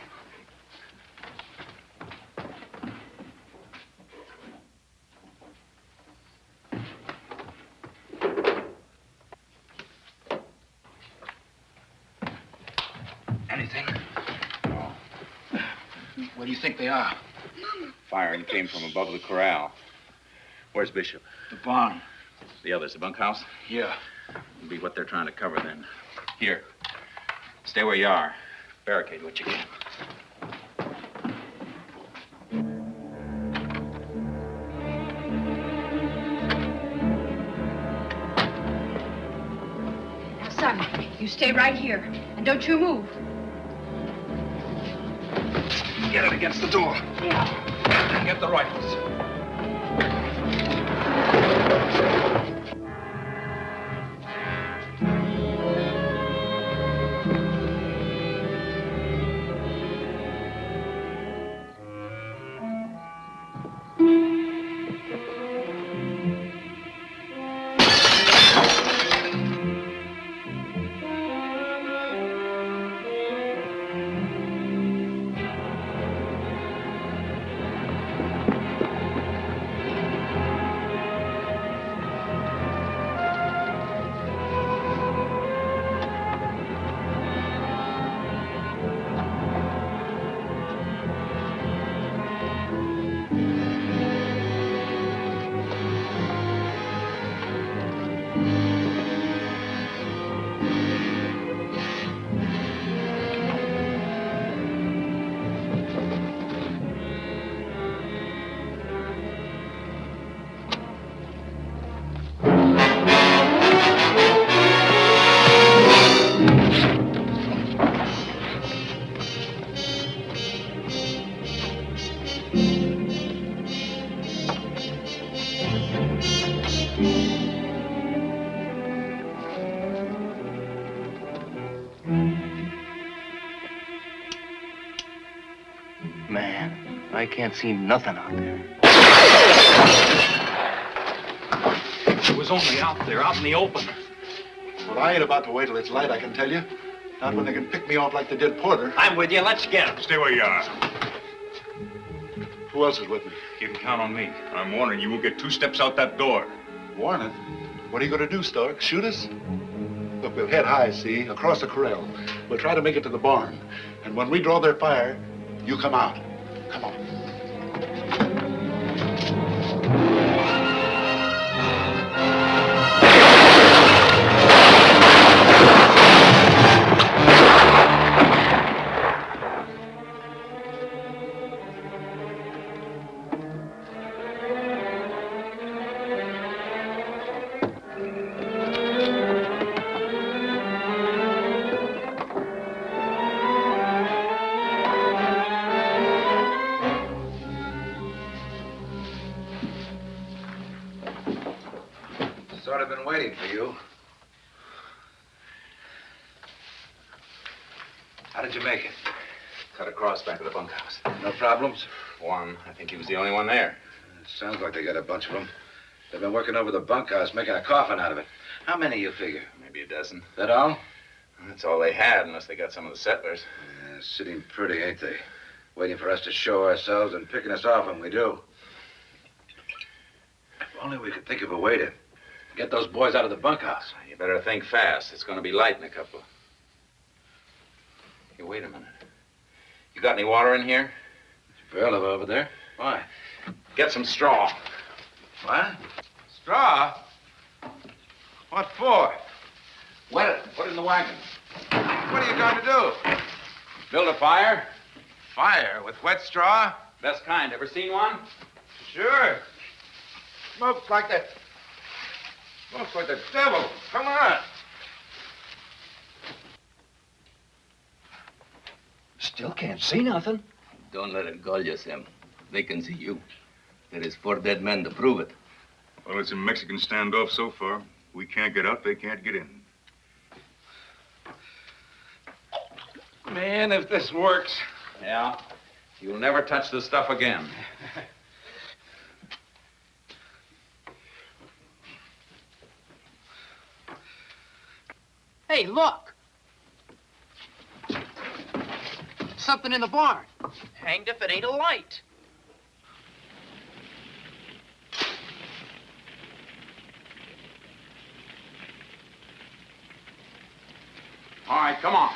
Anything? No. Where do you think they are? Firing came from above the corral. Where's Bishop? The barn. The others, the bunkhouse? Yeah. It'll be what they're trying to cover then. Here. Stay where you are. Barricade what you can. Now, son, you stay right here. And don't you move. Get it against the door. Yeah. Get the rifles. Man, I can't see nothing out there. It was only out there, out in the open. Well, I ain't about to wait till it's light, I can tell you. Not when they can pick me off like they did Porter. I'm with you. Let's get him. Stay where you are. Who else is with me? You can count on me. I'm warning you, won't get 2 steps out that door. Warning? What are you going to do, Stark? Shoot us? Look, we'll head high, see, across the corral. We'll try to make it to the barn. And when we draw their fire, you come out. Come on. did you make it? Cut across back to the bunkhouse. No problems? One. I think he was the only one there. Sounds like they got a bunch of them. They've been working over the bunkhouse, making a coffin out of it. How many you figure? Maybe a dozen. That all? That's all they had, unless they got some of the settlers. Yeah, sitting pretty, ain't they? Waiting for us to show ourselves and picking us off when we do. If only we could think of a way to get those boys out of the bunkhouse. You better think fast. It's going to be light in a couple. Hey, wait a minute. You got any water in here? Barrel of over there. Why? Get some straw. What? Straw? What for? Wet it. Put it in the wagon. What are you going to do? Build a fire. Fire with wet straw? Best kind. Ever seen one? Sure. Smokes like the devil. Come on. Still can't see nothing. Don't let it gull you, Sam. They can see you. There is 4 dead men to prove it. Well, it's a Mexican standoff so far. We can't get out, they can't get in. Man, if this works. Yeah. You'll never touch this stuff again. Hey, look. Something in the barn. Hanged if it ain't a light. All right, come on.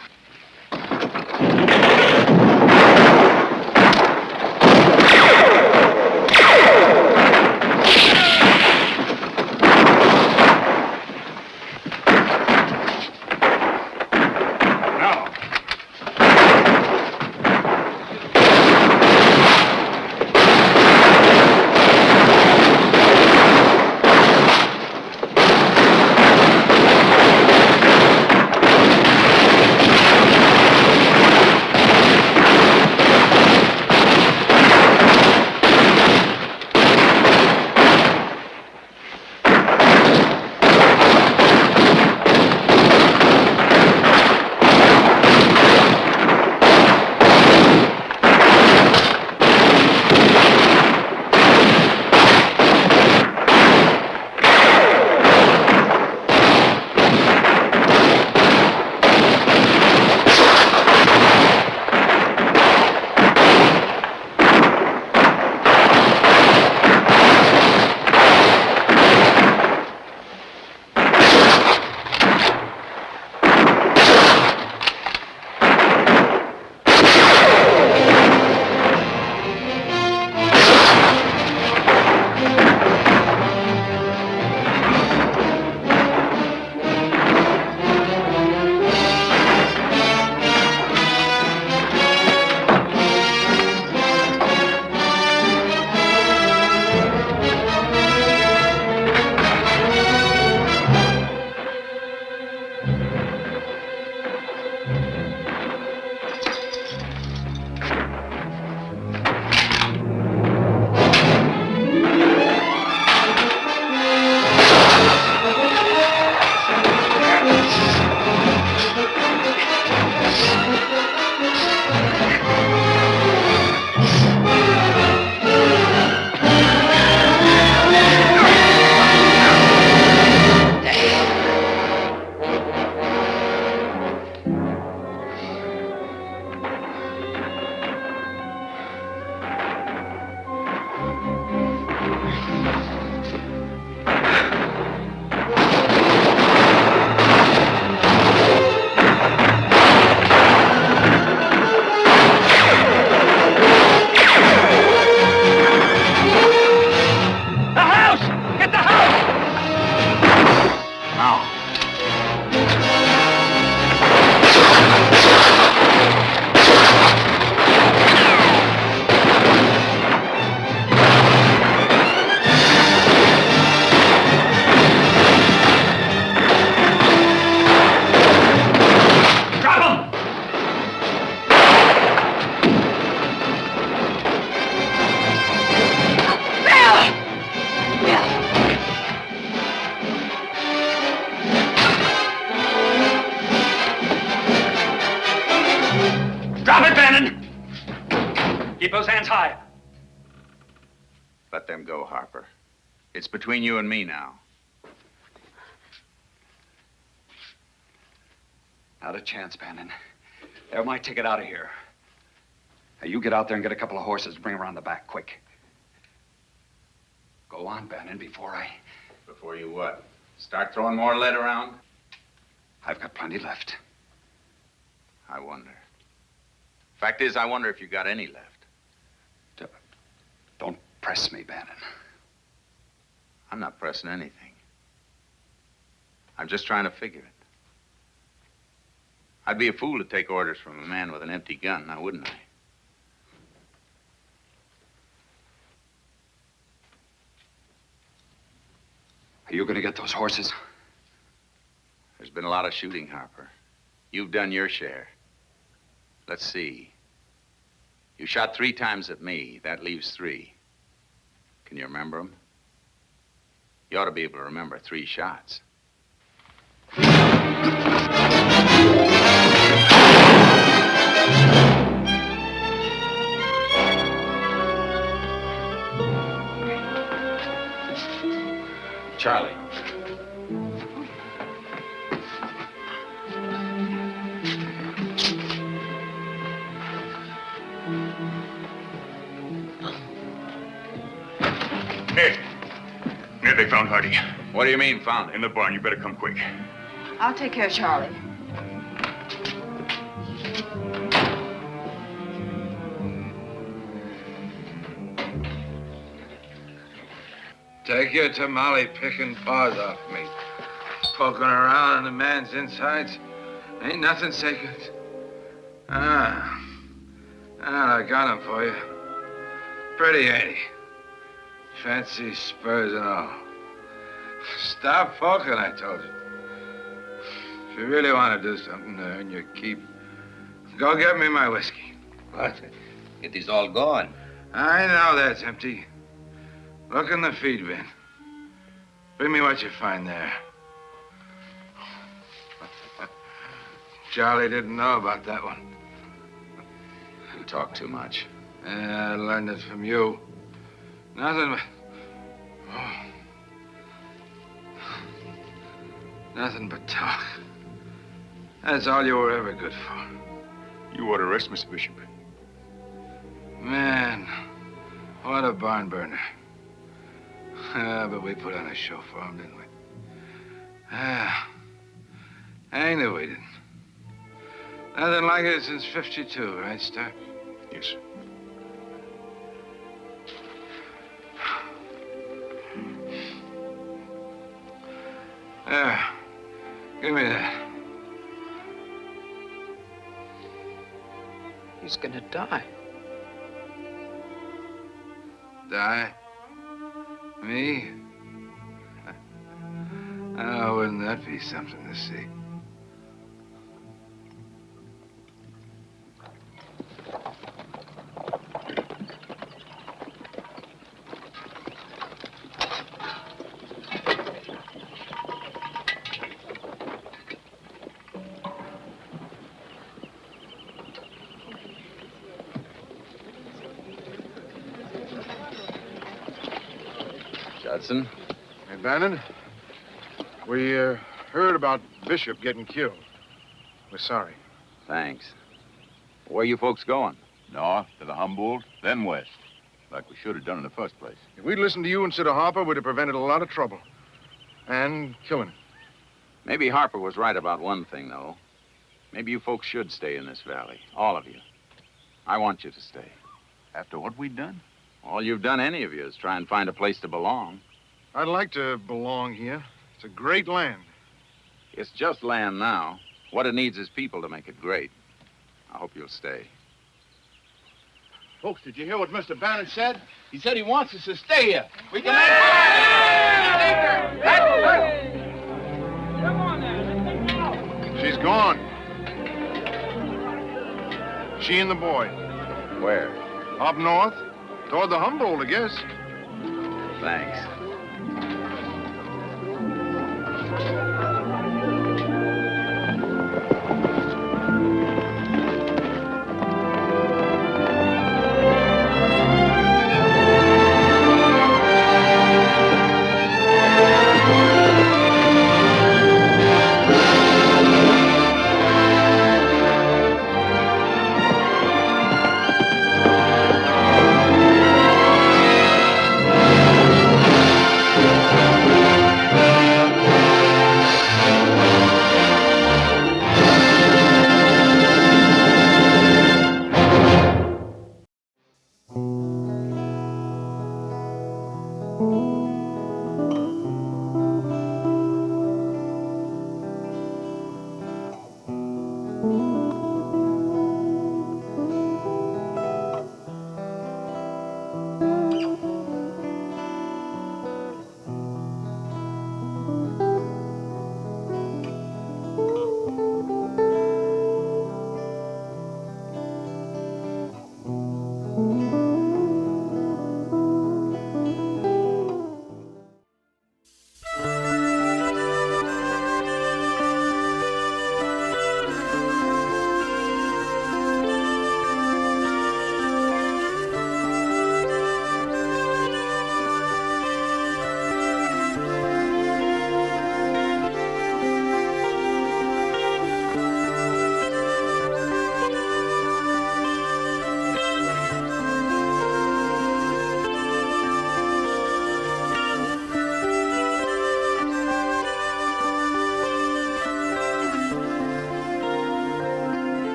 Keep those hands high. Let them go, Harper. It's between you and me now. Not a chance, Bannon. They're my ticket out of here. Now, you get out there and get a couple of horses to bring around the back, quick. Go on, Bannon, before you what? Start throwing more lead around? I've got plenty left. I wonder. Fact is, I wonder if you got any left. Don't press me, Bannon. I'm not pressing anything. I'm just trying to figure it. I'd be a fool to take orders from a man with an empty gun, now wouldn't I? Are you going to get those horses? There's been a lot of shooting, Harper. You've done your share. Let's see. You shot 3 times at me. That leaves 3. Can you remember them? You ought to be able to remember 3 shots. Charlie. Ned, they found Hardy. What do you mean, found him? In the barn. You better come quick. I'll take care of Charlie. Take your tamale-picking paws off me. Poking around in the man's insides. Ain't nothing sacred. I got him for you. Pretty, ain't he? Fancy spurs and all. Stop poking, I told you. If you really want to do something to earn your keep, go get me my whiskey. What? It is all gone. I know that's empty. Look in the feed bin. Bring me what you find there. Charlie didn't know about that one. You talk too much. Yeah, I learned it from you. Nothing but... Nothing but talk. That's all you were ever good for. You ought to rest, Mr. Bishop. Man, what a barn burner. But we put on a show for him, didn't we? I knew we didn't. Nothing like it since '52, right, Stark? Yes, sir. There. Give me that. He's gonna die. Die? Me? Oh, wouldn't that be something to see? Judson? Hey, Bannon. We heard about Bishop getting killed. We're sorry. Thanks. Where you folks going? North to the Humboldt, then west. Like we should have done in the first place. If we'd listened to you instead of Harper, we'd have prevented a lot of trouble. And killing. Maybe Harper was right about one thing, though. Maybe you folks should stay in this valley. All of you. I want you to stay. After what we'd done? All you've done, any of you, is try and find a place to belong. I'd like to belong here. It's a great land. It's just land now. What it needs is people to make it great. I hope you'll stay. Folks, did you hear what Mr. Bannon said? He said he wants us to stay here. We can She's gone. She and the boy. Where? Up north. Toward the Humboldt, I guess. Thanks. you.